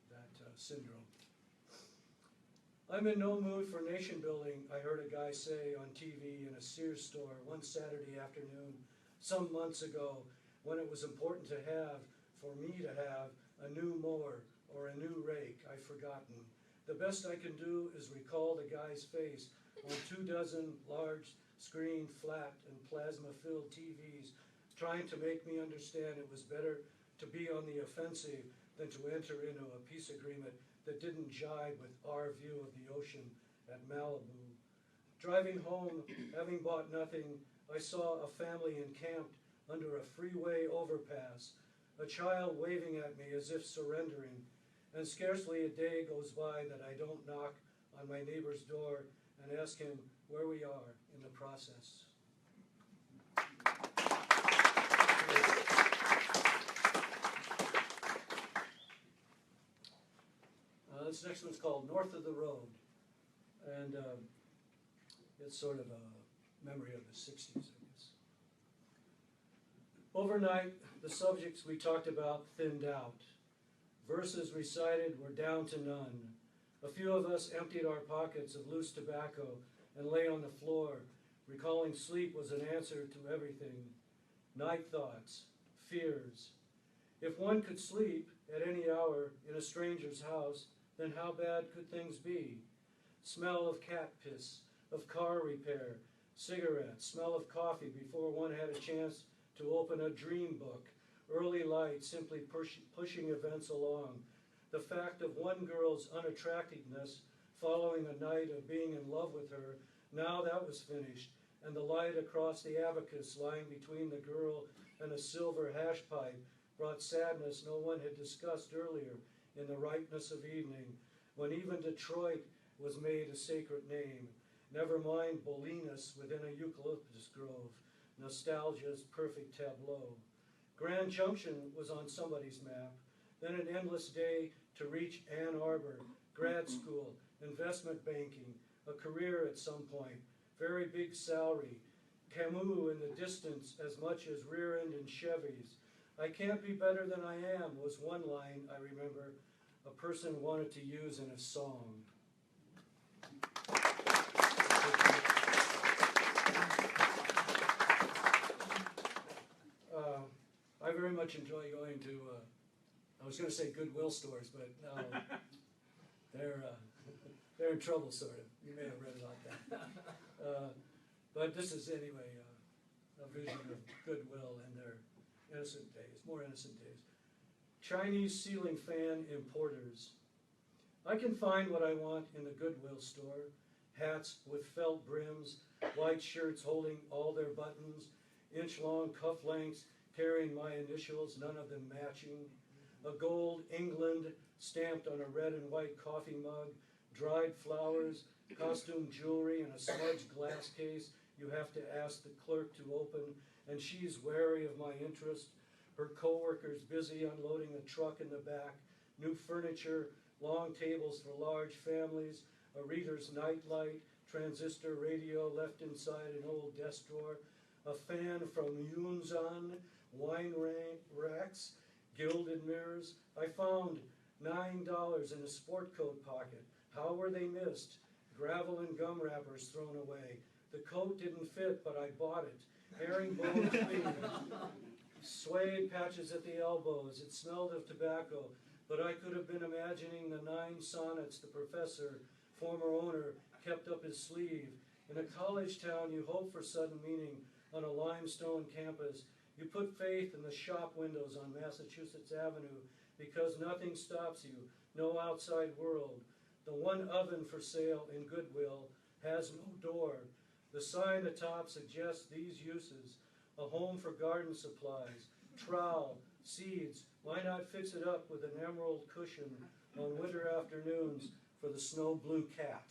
that syndrome. I'm in no mood for nation building, I heard a guy say on TV in a Sears store one Saturday afternoon some months ago, when it was important to have, for me to have, a new mower or a new rake. I've forgotten. The best I can do is recall the guy's face on 24 large screen, flat and plasma-filled TVs, trying to make me understand it was better to be on the offensive than to enter into a peace agreement that didn't jibe with our view of the ocean at Malibu. Driving home, having bought nothing, I saw a family encamped under a freeway overpass, a child waving at me as if surrendering, and scarcely a day goes by that I don't knock on my neighbor's door and ask him where we are in the process. This next one's called North of the Road, and it's sort of a memory of the 60s, I guess. Overnight, the subjects we talked about thinned out. Verses recited were down to none. A few of us emptied our pockets of loose tobacco and lay on the floor, recalling sleep was an answer to everything. Night thoughts, fears. If one could sleep at any hour in a stranger's house, then how bad could things be? Smell of cat piss, of car repair, cigarettes, smell of coffee before one had a chance to open a dream book, early light simply pushing events along. The fact of one girl's unattractiveness following a night of being in love with her, now that was finished, and the light across the abacus lying between the girl and a silver hash pipe brought sadness no one had discussed earlier in the ripeness of evening, when even Detroit was made a sacred name. Never mind Bolinas within a eucalyptus grove, nostalgia's perfect tableau. Grand Junction was on somebody's map, then an endless day to reach Ann Arbor, grad school, investment banking, a career at some point, very big salary, Camus in the distance as much as rear end and Chevys. I can't be better than I am was one line I remember a person wanted to use in a song. I very much enjoy going to, I was going to say Goodwill stores, but no, they're in trouble, sort of. You may have read about that. But this is anyway a vision of Goodwill in their innocent days, more innocent days. Chinese ceiling fan importers. I can find what I want in the Goodwill store. Hats with felt brims, white shirts holding all their buttons, inch-long cuff lengths carrying my initials, none of them matching, a gold England stamped on a red and white coffee mug, dried flowers, costume jewelry, and a smudged glass case you have to ask the clerk to open, and she's wary of my interest. Her co-workers busy unloading a truck in the back, new furniture, long tables for large families, a reader's nightlight, transistor radio left inside an old desk drawer, a fan from Yunzan, wine racks, gilded mirrors. I found $9 in a sport coat pocket. How were they missed? Gravel and gum wrappers thrown away. The coat didn't fit, but I bought it. Herringbone sleeves, suede patches at the elbows. It smelled of tobacco, but I could have been imagining the 9 sonnets the professor, former owner, kept up his sleeve. In a college town, you hope for sudden meaning on a limestone campus. You put faith in the shop windows on Massachusetts Avenue because nothing stops you, no outside world. The one oven for sale in Goodwill has no door. The sign atop suggests these uses: a home for garden supplies, trowel, seeds. Why not fix it up with an emerald cushion on winter afternoons for the snow blue cat?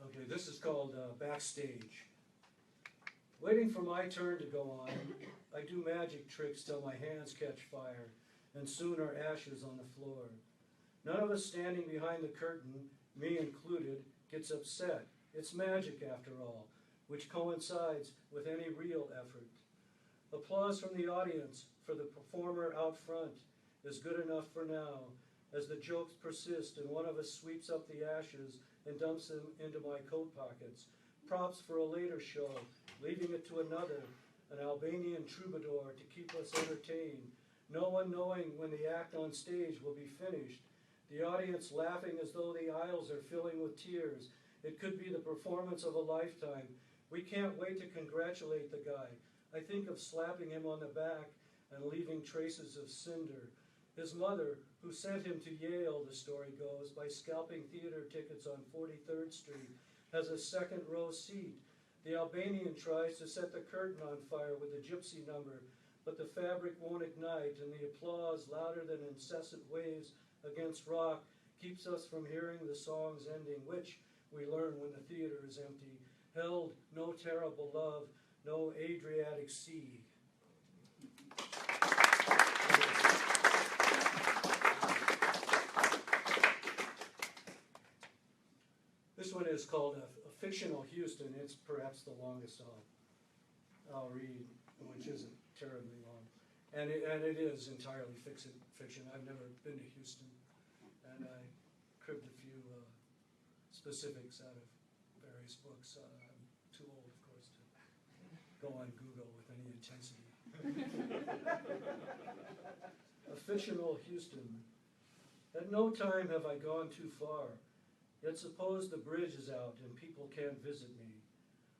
Okay, this is called Backstage. Waiting for my turn to go on, I do magic tricks till my hands catch fire, and soon are ashes on the floor. None of us standing behind the curtain, me included, gets upset. It's magic after all, which coincides with any real effort. Applause from the audience for the performer out front is good enough for now, as the jokes persist and one of us sweeps up the ashes and dumps them into my coat pockets. Props for a later show, leaving it to another, an Albanian troubadour to keep us entertained. No one knowing when the act on stage will be finished. The audience laughing as though the aisles are filling with tears. It could be the performance of a lifetime. We can't wait to congratulate the guy. I think of slapping him on the back and leaving traces of cinder. His mother, who sent him to Yale, the story goes, by scalping theater tickets on 43rd Street, has a second row seat. The Albanian tries to set the curtain on fire with a gypsy number, but the fabric won't ignite, and the applause, louder than incessant waves against rock, keeps us from hearing the song's ending, which we learn when the theater is empty. Held no terrible love, no Adriatic Sea. This one is called a fictional Houston. It's perhaps the longest I'll read, which isn't terribly long. And it is entirely fiction. I've never been to Houston, and I cribbed a few specifics out of various books. I'm too old, of course, to go on Google with any intensity. A fictional Houston. At no time have I gone too far. Yet suppose the bridge is out and people can't visit me.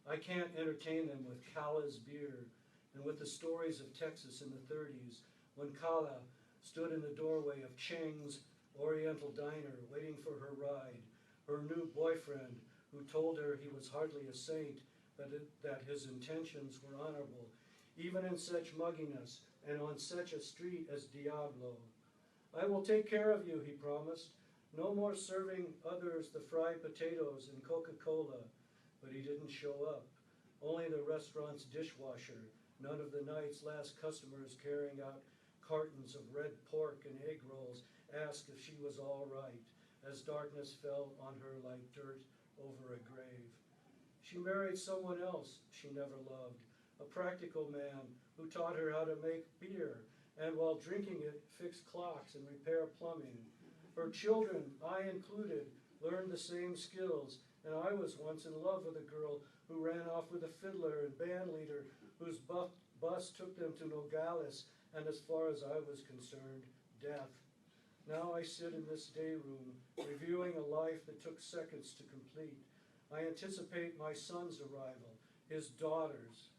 I can't entertain them with Kala's beer and with the stories of Texas in the 30s, when Kala stood in the doorway of Cheng's Oriental Diner waiting for her ride, her new boyfriend who told her he was hardly a saint, but that his intentions were honorable, even in such mugginess and on such a street as Diablo. I will take care of you, he promised. No more serving others the fried potatoes and Coca-Cola, but he didn't show up. Only the restaurant's dishwasher, none of the night's last customers carrying out cartons of red pork and egg rolls, asked if she was all right, as darkness fell on her like dirt over a grave. She married someone else she never loved, a practical man who taught her how to make beer, and while drinking it, fix clocks and repair plumbing. Her children, I included, learned the same skills, and I was once in love with a girl who ran off with a fiddler and band leader whose bus took them to Nogales, and as far as I was concerned, death. Now I sit in this day room, reviewing a life that took seconds to complete. I anticipate my son's arrival, his daughter's.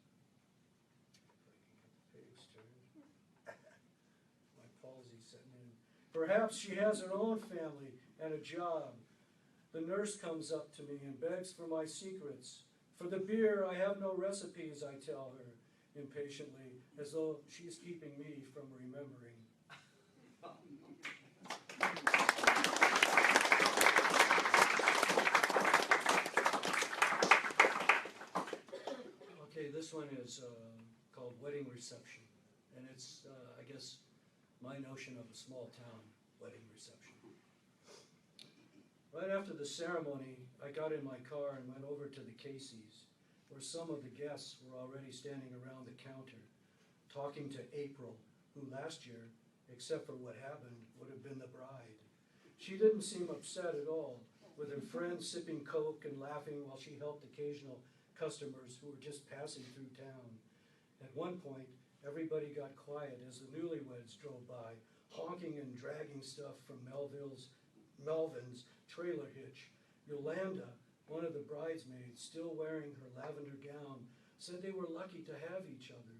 My palsy's setting in. Perhaps she has her own family and a job. The nurse comes up to me and begs for my secrets. For the beer, I have no recipes, I tell her, impatiently, as though she's keeping me from remembering. Okay, this one is called Wedding Reception, and it's, I guess, my notion of a small town wedding reception. Right after the ceremony, I got in my car and went over to the Casey's, where some of the guests were already standing around the counter, talking to April, who last year, except for what happened, would have been the bride. She didn't seem upset at all, with her friends sipping Coke and laughing while she helped occasional customers who were just passing through town. At one point, everybody got quiet as the newlyweds drove by, honking and dragging stuff from Melvin's trailer hitch. Yolanda, one of the bridesmaids, still wearing her lavender gown, said they were lucky to have each other.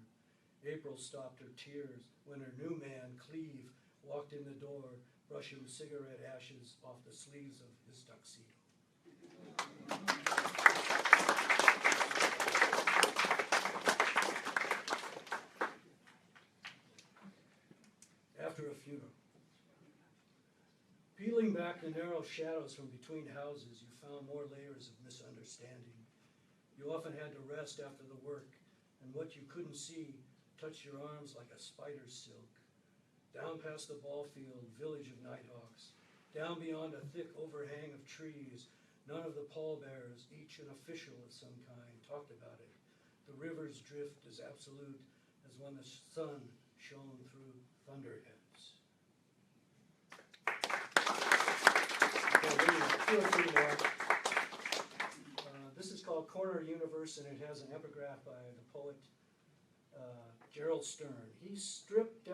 April stopped her tears when her new man, Cleve, walked in the door, brushing cigarette ashes off the sleeves of his tuxedo. After a funeral. Peeling back the narrow shadows from between houses, you found more layers of misunderstanding. You often had to rest after the work, and what you couldn't see touched your arms like a spider's silk. Down past the ball field, village of nighthawks. Down beyond a thick overhang of trees, none of the pallbearers, each an official of some kind, talked about it. The river's drift as absolute as when the sun shone through thunderheads. Okay, two or three more. This is called Corner Universe, and it has an epigraph by the poet Gerald Stern. He stripped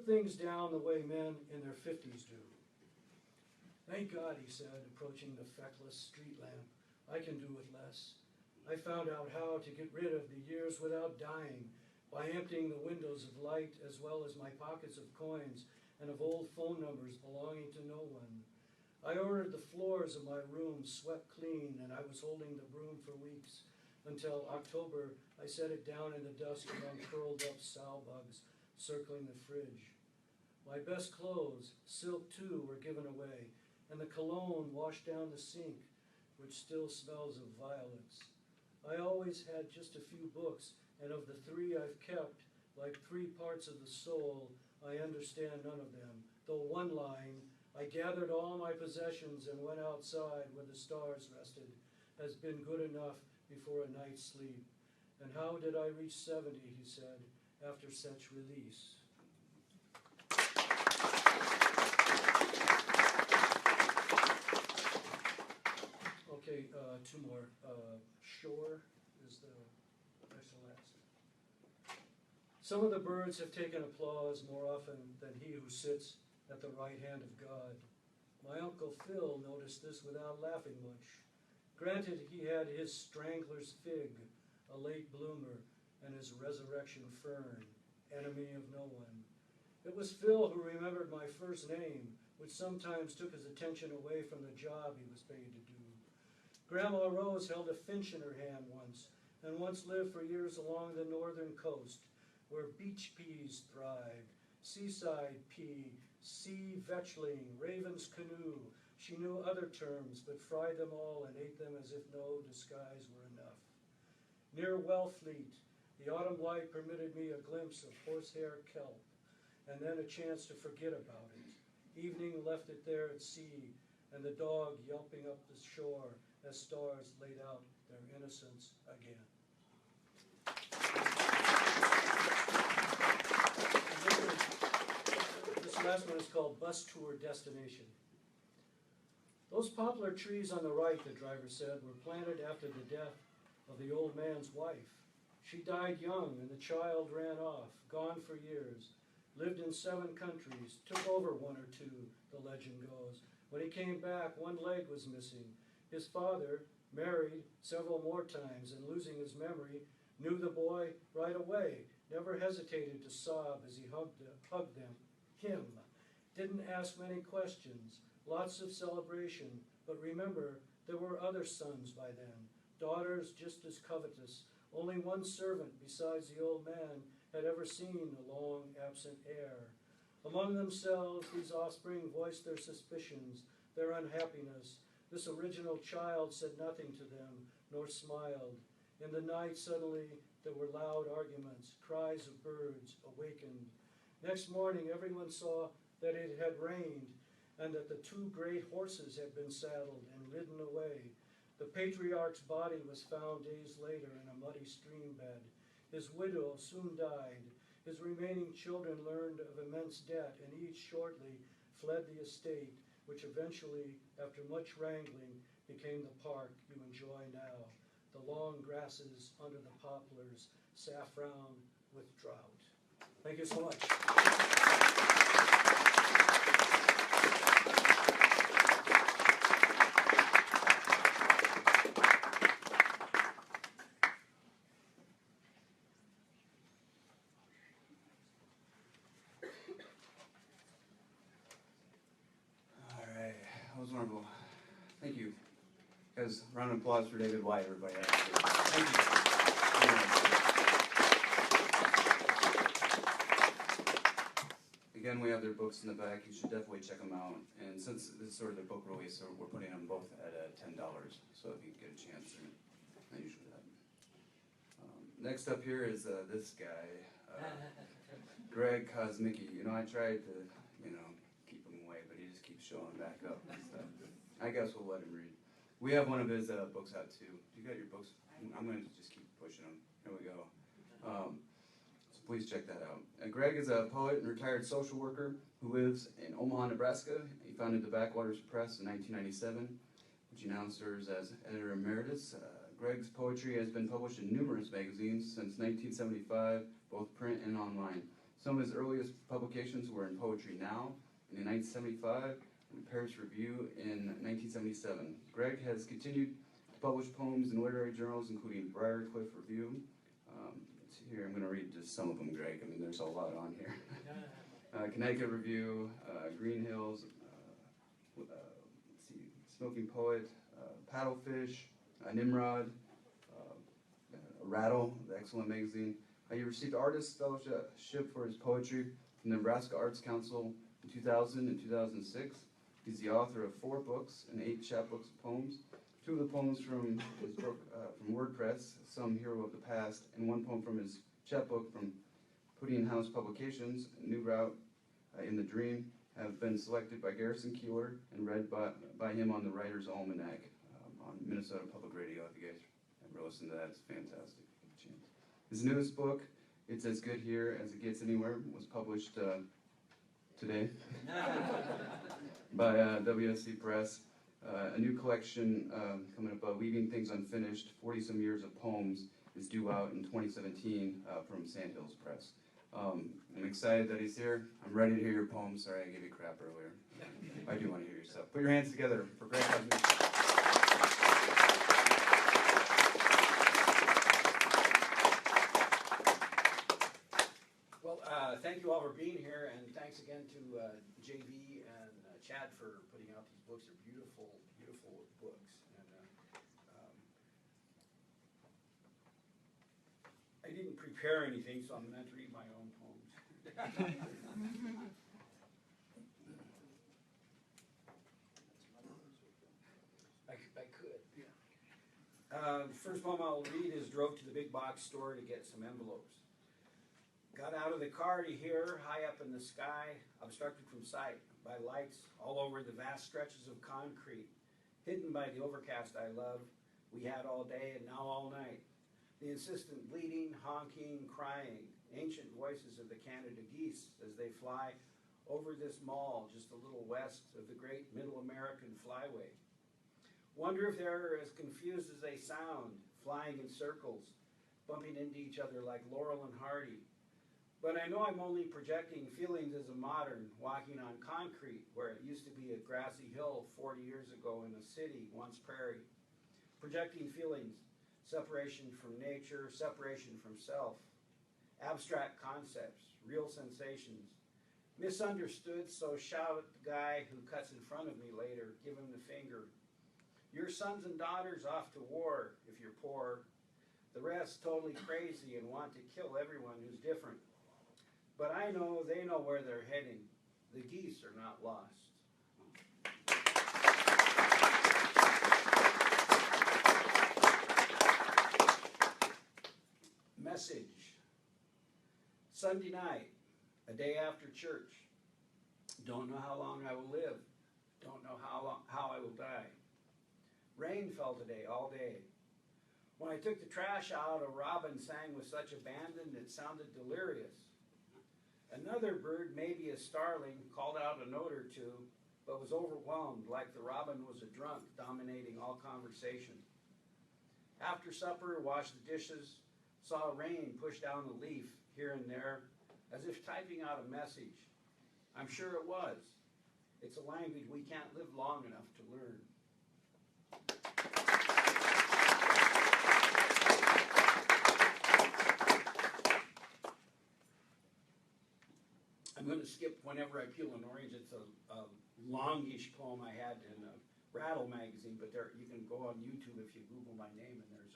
things down the way men in their 50s do. Thank God, he said, approaching the feckless street lamp, I can do with less. I found out how to get rid of the years without dying by emptying the windows of light as well as my pockets of coins and of old phone numbers belonging to no one. I ordered the floors of my room swept clean, and I was holding the broom for weeks. Until October, I set it down in the dust among curled up sow bugs circling the fridge. My best clothes, silk too, were given away, and the cologne washed down the sink, which still smells of violets. I always had just a few books, and of the three I've kept, like 3 parts of the soul, I understand none of them. Though one line, I gathered all my possessions and went outside where the stars rested, has been good enough before a night's sleep. And how did I reach 70, he said, after such release? Okay, 2 more. Shore is the next to last. Some of the birds have taken applause more often than he who sits at the right hand of God. My Uncle Phil noticed this without laughing much. Granted, he had his strangler's fig, a late bloomer, and his resurrection fern, enemy of no one. It was Phil who remembered my first name, which sometimes took his attention away from the job he was paid to do. Grandma Rose held a finch in her hand once, and once lived for years along the northern coast, where beach peas thrived, seaside pea, sea vetchling, raven's canoe. She knew other terms, but fried them all and ate them as if no disguise were enough. Near Wellfleet, the autumn light permitted me a glimpse of horsehair kelp, and then a chance to forget about it. Evening left it there at sea, and the dog yelping up the shore as stars laid out their innocence again. This last one is called Bus Tour Destination. Those poplar trees on the right, the driver said, were planted after the death of the old man's wife. She died young, and the child ran off, gone for years, lived in 7 countries, took over 1 or 2, the legend goes. When he came back, 1 leg was missing. His father, married several more times and losing his memory, knew the boy right away, never hesitated to sob as he hugged him. Didn't ask many questions, lots of celebration, but remember, there were other sons by then, daughters just as covetous. Only 1 servant besides the old man had ever seen the long absent heir. Among themselves, these offspring voiced their suspicions, their unhappiness. This original child said nothing to them, nor smiled. In the night, suddenly, there were loud arguments, cries of birds awakened. Next morning, everyone saw that it had rained, and that the 2 great horses had been saddled and ridden away. The patriarch's body was found days later in a muddy stream bed. His widow soon died. His remaining children learned of immense debt, and each shortly fled the estate, which eventually, after much wrangling, became the park you enjoy now. The long grasses under the poplars, saffron with drought. Thank you so much. All right, that was wonderful. Thank you. Guys, round of applause for David Wyatt, everybody. Thank you. Again, we have their books in the back. You should definitely check them out. And since this is sort of their book release, so we're putting them both at $10. So if you get a chance, I usually that. Next up here is this guy, Greg Kosmicki. You know, I tried to, keep him away, but he just keeps showing back up and stuff. I guess we'll let him read. We have one of his books out too. You got your books? I'm going to just keep pushing them. Here we go. So please check that out. Greg is a poet and retired social worker who lives in Omaha, Nebraska. He founded the WSC Press in 1997, which he now serves as editor emeritus. Greg's poetry has been published in numerous magazines since 1975, both print and online. Some of his earliest publications were in Poetry Now in 1975 and Paris Review in 1977. Greg has continued to publish poems in literary journals, including Briarcliff Review. Here, I'm going to read just some of them, Greg. I mean, there's a lot on here. Connecticut Review, Green Hills, let's see, Smoking Poet, Paddlefish, Nimrod, Rattle, the excellent magazine. He received Artist Fellowship for his poetry from the Nebraska Arts Council in 2000 and 2006. He's the author of 4 books and 8 chapbooks of poems. 2 of the poems from his book from WordPress, Some Hero of the Past, and 1 poem from his chapbook from Pudding House Publications, New Route in the Dream, have been selected by Garrison Keillor and read by him on the Writer's Almanac on Minnesota Public Radio. If you guys ever listen to that, it's fantastic. His newest book, It's As Good Here as It Gets Anywhere, was published today by WSC Press. A new collection coming up, Leaving Things Unfinished, 40-some years of poems, is due out in 2017 from Sandhills Press. I'm excited that he's here. I'm ready to hear your poems. Sorry I gave you crap earlier. I do want to hear your stuff. Put your hands together for Greg Kosmicki. Thank you all for being here, and thanks again to JV and Chad for putting out these books. They're beautiful, beautiful books. And I didn't prepare anything, so I'm going to read my own poems. I could. Yeah. The first poem I'll read is Drove to the Big Box Store to get some envelopes. Got out of the car to hear, high up in the sky, obstructed from sight by lights all over the vast stretches of concrete, hidden by the overcast I love, we had all day and now all night. The insistent bleating, honking, crying, ancient voices of the Canada geese as they fly over this mall just a little west of the great Middle American flyway. Wonder if they're as confused as they sound, flying in circles, bumping into each other like Laurel and Hardy. But I know I'm only projecting feelings as a modern, walking on concrete where it used to be a grassy hill 40 years ago in a city, once prairie. Projecting feelings, separation from nature, separation from self, abstract concepts, real sensations. Misunderstood, so shout at the guy who cuts in front of me later, give him the finger. Your sons and daughters off to war if you're poor. The rest totally crazy and want to kill everyone who's different. But I know they know where they're heading. The geese are not lost. Message. Sunday night, a day after church. Don't know how long I will live. Don't know how I will die. Rain fell today, all day. When I took the trash out, a robin sang with such abandon it sounded delirious. Another bird, maybe a starling, called out a note or two, but was overwhelmed like the robin was a drunk dominating all conversation. After supper, washed the dishes, saw rain push down a leaf here and there, as if typing out a message. I'm sure it was. It's a language we can't live long enough to learn. I'm going to skip Whenever I Peel an Orange. It's a longish poem I had in a Rattle magazine, but there you can go on YouTube if you Google my name, and there's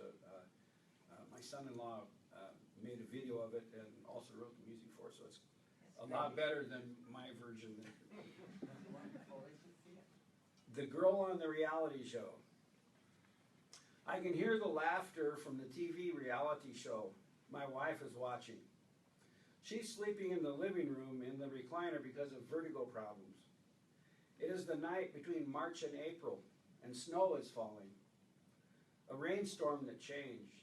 my son-in-law made a video of it and also wrote the music for it, so it's a lot better than my version. The Girl on the Reality Show. I can hear the laughter from the TV reality show my wife is watching. She's sleeping in the living room in the recliner because of vertigo problems. It is the night between March and April, and snow is falling. A rainstorm that changed.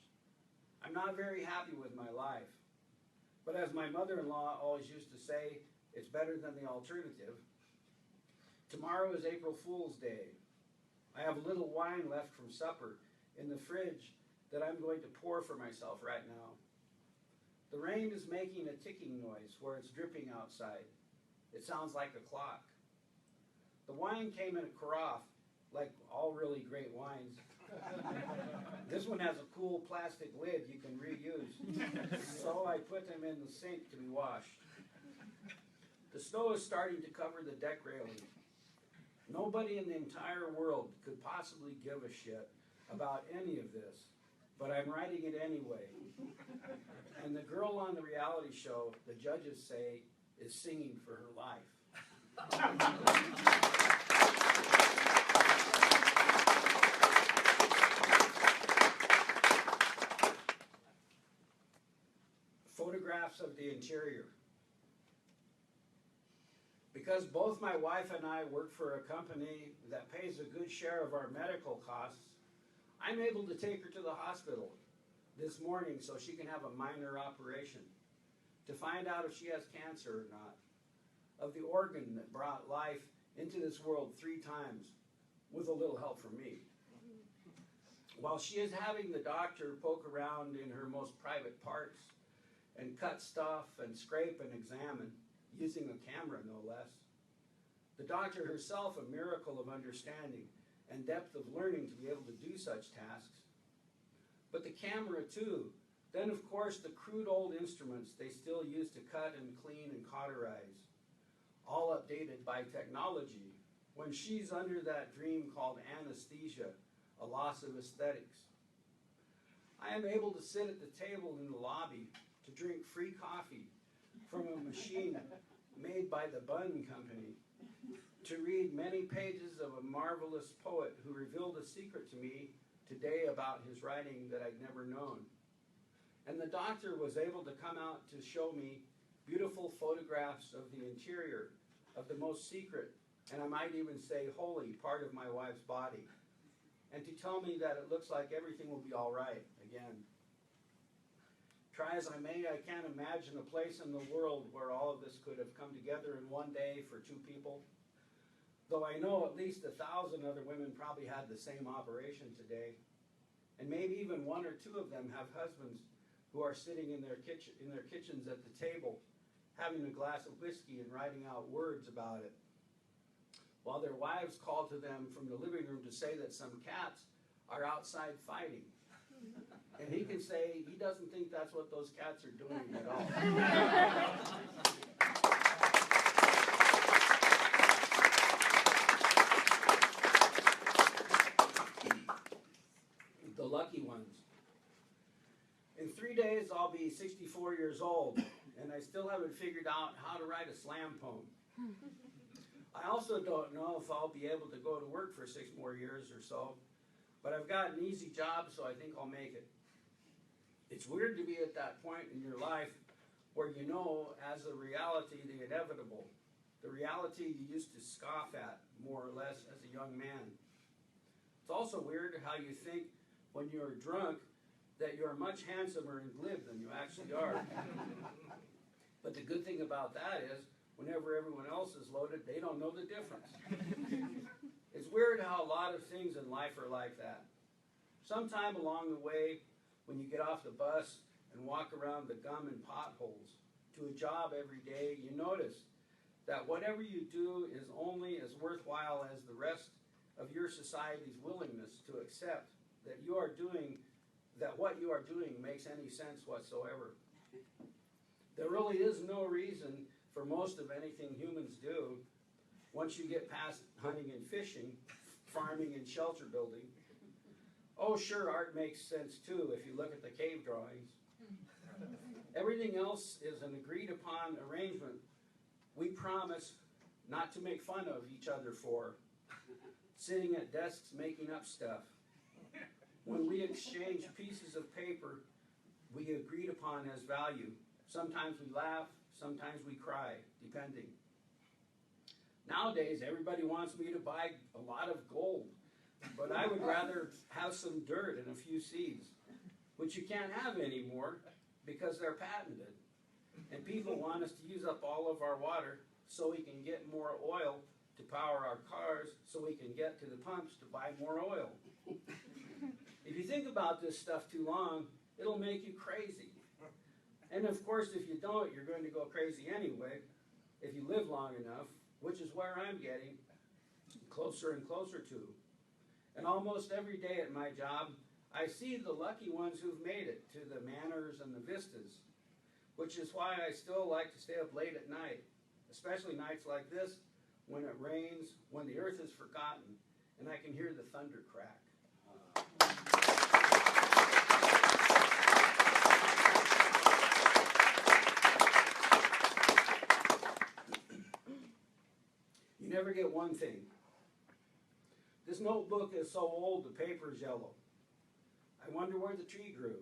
I'm not very happy with my life, but as my mother-in-law always used to say, it's better than the alternative. Tomorrow is April Fool's Day. I have a little wine left from supper in the fridge that I'm going to pour for myself right now. The rain is making a ticking noise where it's dripping outside. It sounds like a clock. The wine came in a carafe, like all really great wines. This one has a cool plastic lid you can reuse. So I put them in the sink to be washed. The snow is starting to cover the deck railing. Nobody in the entire world could possibly give a shit about any of this, but I'm writing it anyway. And the girl on the reality show, the judges say, is singing for her life. Photographs of the interior. Because both my wife and I work for a company that pays a good share of our medical costs, I'm able to take her to the hospital this morning so she can have a minor operation to find out if she has cancer or not, of the organ that brought life into this world 3 times with a little help from me. While she is having the doctor poke around in her most private parts and cut stuff and scrape and examine, using a camera no less, the doctor herself a miracle of understanding and depth of learning to be able to do such tasks. But the camera too, then of course the crude old instruments they still use to cut and clean and cauterize, all updated by technology, when she's under that dream called anesthesia, a loss of aesthetics. I am able to sit at the table in the lobby to drink free coffee from a machine made by the Bun Company, to read many pages of a marvelous poet who revealed a secret to me today about his writing that I'd never known. And the doctor was able to come out to show me beautiful photographs of the interior of the most secret, and I might even say holy, part of my wife's body, and to tell me that it looks like everything will be all right again. Try as I may, I can't imagine a place in the world where all of this could have come together in one day for 2 people. Though I know at least 1,000 other women probably had the same operation today. And maybe even 1 or 2 of them have husbands who are sitting in their kitchens at the table, having a glass of whiskey and writing out words about it, while their wives call to them from the living room to say that some cats are outside fighting. And he can say he doesn't think that's what those cats are doing at all. The lucky ones. In 3 days, I'll be 64 years old, and I still haven't figured out how to write a slam poem. I also don't know if I'll be able to go to work for 6 more years or so, but I've got an easy job, so I think I'll make it. It's weird to be at that point in your life where you know as a reality the inevitable, the reality you used to scoff at, more or less, as a young man. It's also weird how you think when you're drunk that you're much handsomer and glib than you actually are. But the good thing about that is, whenever everyone else is loaded, they don't know the difference. It's weird how a lot of things in life are like that. Sometime along the way, when you get off the bus and walk around the gum and potholes, to a job every day, you notice that whatever you do is only as worthwhile as the rest of your society's willingness to accept that what you are doing makes any sense whatsoever. There really is no reason for most of anything humans do once you get past hunting and fishing, farming and shelter building. Oh, sure, art makes sense too if you look at the cave drawings. Everything else is an agreed upon arrangement we promise not to make fun of each other for. Sitting at desks making up stuff. When we exchange pieces of paper we agreed upon as value, sometimes we laugh, sometimes we cry, depending. Nowadays, everybody wants me to buy a lot of gold, but I would rather have some dirt and a few seeds, which you can't have anymore because they're patented. And people want us to use up all of our water so we can get more oil to power our cars, so we can get to the pumps to buy more oil. If you think about this stuff too long, it'll make you crazy. And of course, if you don't, you're going to go crazy anyway, if you live long enough, which is where I'm getting closer and closer to. And almost every day at my job, I see the lucky ones who've made it to the manors and the vistas, which is why I still like to stay up late at night, especially nights like this, when it rains, when the earth is forgotten, and I can hear the thunder crack. You never get one thing. This notebook is so old the paper is yellow. I wonder where the tree grew.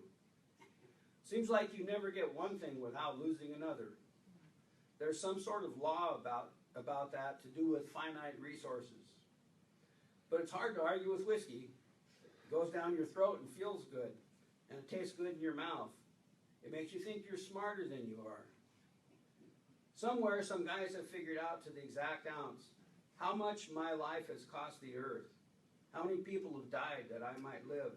Seems like you never get one thing without losing another. There's some sort of law about that to do with finite resources. But it's hard to argue with whiskey. It goes down your throat and feels good, and it tastes good in your mouth. It makes you think you're smarter than you are. Somewhere, some guys have figured out to the exact ounce how much my life has cost the earth, how many people have died that I might live.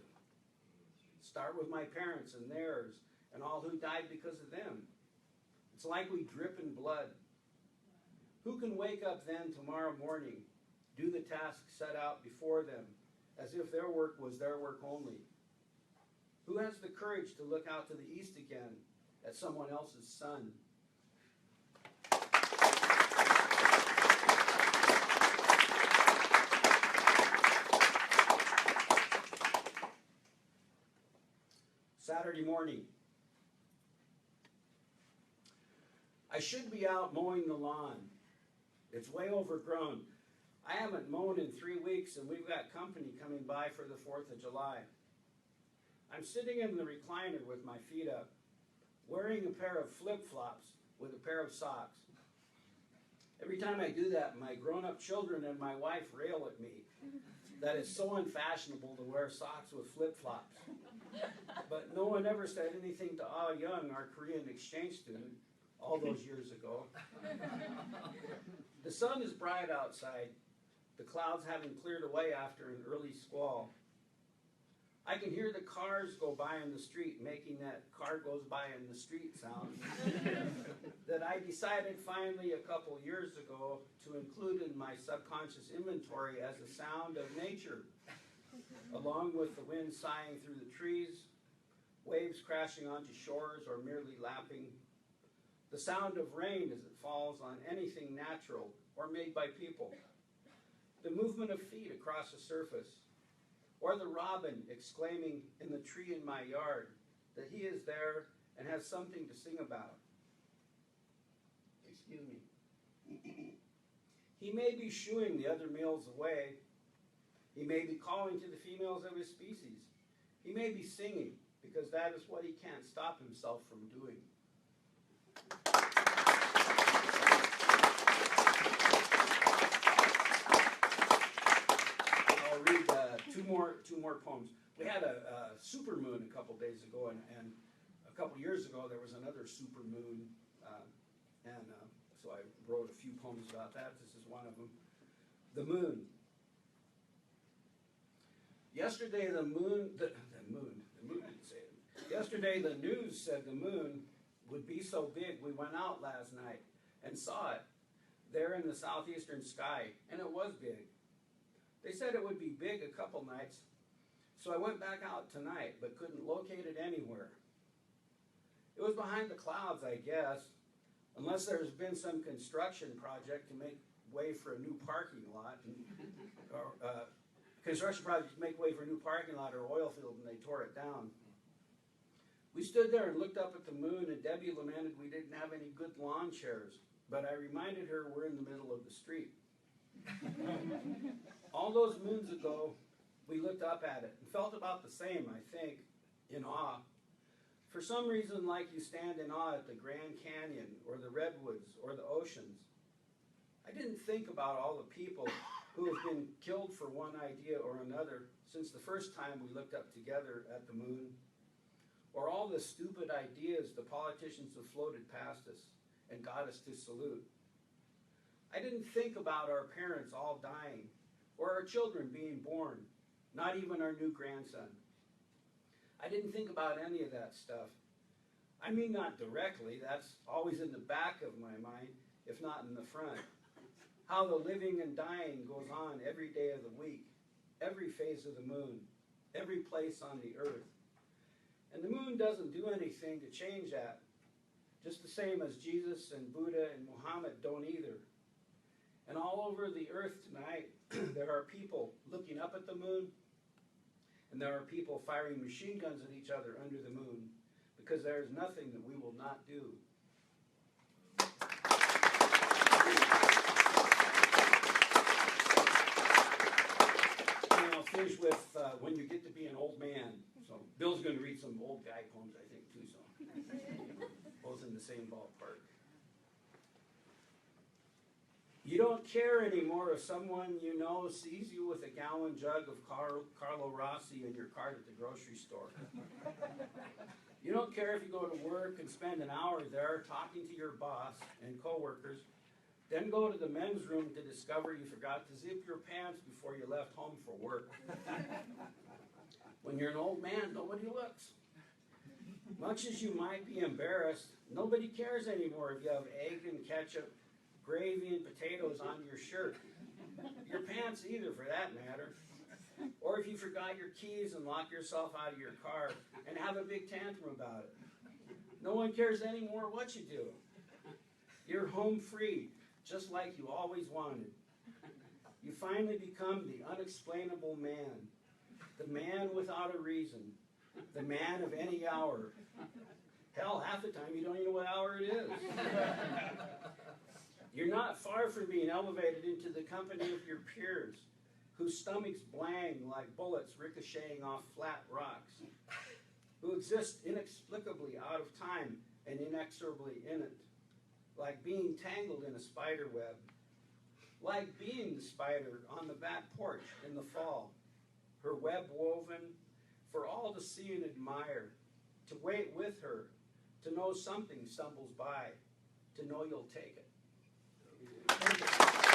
Start with my parents and theirs, and all who died because of them. It's like we drip in blood. Who can wake up then tomorrow morning, do the task set out before them, as if their work was their work only? Who has the courage to look out to the east again at someone else's sun? Saturday morning. I should be out mowing the lawn. It's way overgrown. I haven't mown in 3 weeks, and we've got company coming by for the 4th of July. I'm sitting in the recliner with my feet up, wearing a pair of flip-flops with a pair of socks. Every time I do that, my grown-up children and my wife rail at me that it's so unfashionable to wear socks with flip-flops. But no one ever said anything to Ah Young, our Korean exchange student, all those years ago. The sun is bright outside, the clouds having cleared away after an early squall. I can hear the cars go by in the street, making that car goes by in the street sound that I decided finally a couple years ago to include in my subconscious inventory as a sound of nature, along with the wind sighing through the trees, waves crashing onto shores or merely lapping, the sound of rain as it falls on anything natural or made by people, the movement of feet across a surface, or the robin exclaiming in the tree in my yard that he is there and has something to sing about. Excuse me. He may be shooing the other males away. He may be calling to the females of his species. He may be singing, because that is what he can't stop himself from doing. I'll read two more poems. We had a supermoon a couple days ago, and a couple years ago there was another supermoon, so I wrote a few poems about that. This is one of them. The moon. Yesterday the moon didn't say it. Yesterday the news said the moon would be so big. We went out last night and saw it there in the southeastern sky, and it was big. They said it would be big a couple nights, so I went back out tonight, but couldn't locate it anywhere. It was behind the clouds, I guess, unless there's been some construction project to make way for a new parking lot, or construction project to make way for a new parking lot or oil field, and they tore it down. We stood there and looked up at the moon, and Debbie lamented we didn't have any good lawn chairs, but I reminded her we're in the middle of the street. All those moons ago, we looked up at it and felt about the same, I think, in awe. For some reason, like you stand in awe at the Grand Canyon or the redwoods or the oceans. I didn't think about all the people who have been killed for one idea or another since the first time we looked up together at the moon, or all the stupid ideas the politicians have floated past us and got us to salute. I didn't think about our parents all dying, or our children being born, not even our new grandson. I didn't think about any of that stuff. I mean, not directly, that's always in the back of my mind, if not in the front. How the living and dying goes on every day of the week, every phase of the moon, every place on the earth. And the moon doesn't do anything to change that, just the same as Jesus and Buddha and Muhammad don't either. And all over the earth tonight, there are people looking up at the moon, and there are people firing machine guns at each other under the moon, because there is nothing that we will not do. And I'll finish with When You Get to Be an Old Man. So Bill's going to read some old guy poems, I think, too, so both in the same ballpark. You don't care anymore if someone you know sees you with a gallon jug of Carlo Rossi in your cart at the grocery store. You don't care if you go to work and spend an hour there talking to your boss and coworkers, then go to the men's room to discover you forgot to zip your pants before you left home for work. When you're an old man, nobody looks. Much as you might be embarrassed, nobody cares anymore if you have egg and ketchup, gravy and potatoes on your shirt. Your pants either, for that matter. Or if you forgot your keys and locked yourself out of your car and have a big tantrum about it. No one cares anymore what you do. You're home free, just like you always wanted. You finally become the unexplainable man. The man without a reason. The man of any hour. Hell, half the time you don't even know what hour it is. You're not far from being elevated into the company of your peers, whose stomachs blang like bullets ricocheting off flat rocks, who exist inexplicably out of time and inexorably in it, like being tangled in a spider web, like being the spider on the back porch in the fall, her web woven for all to see and admire, to wait with her, to know something stumbles by, to know you'll take it. Thank you.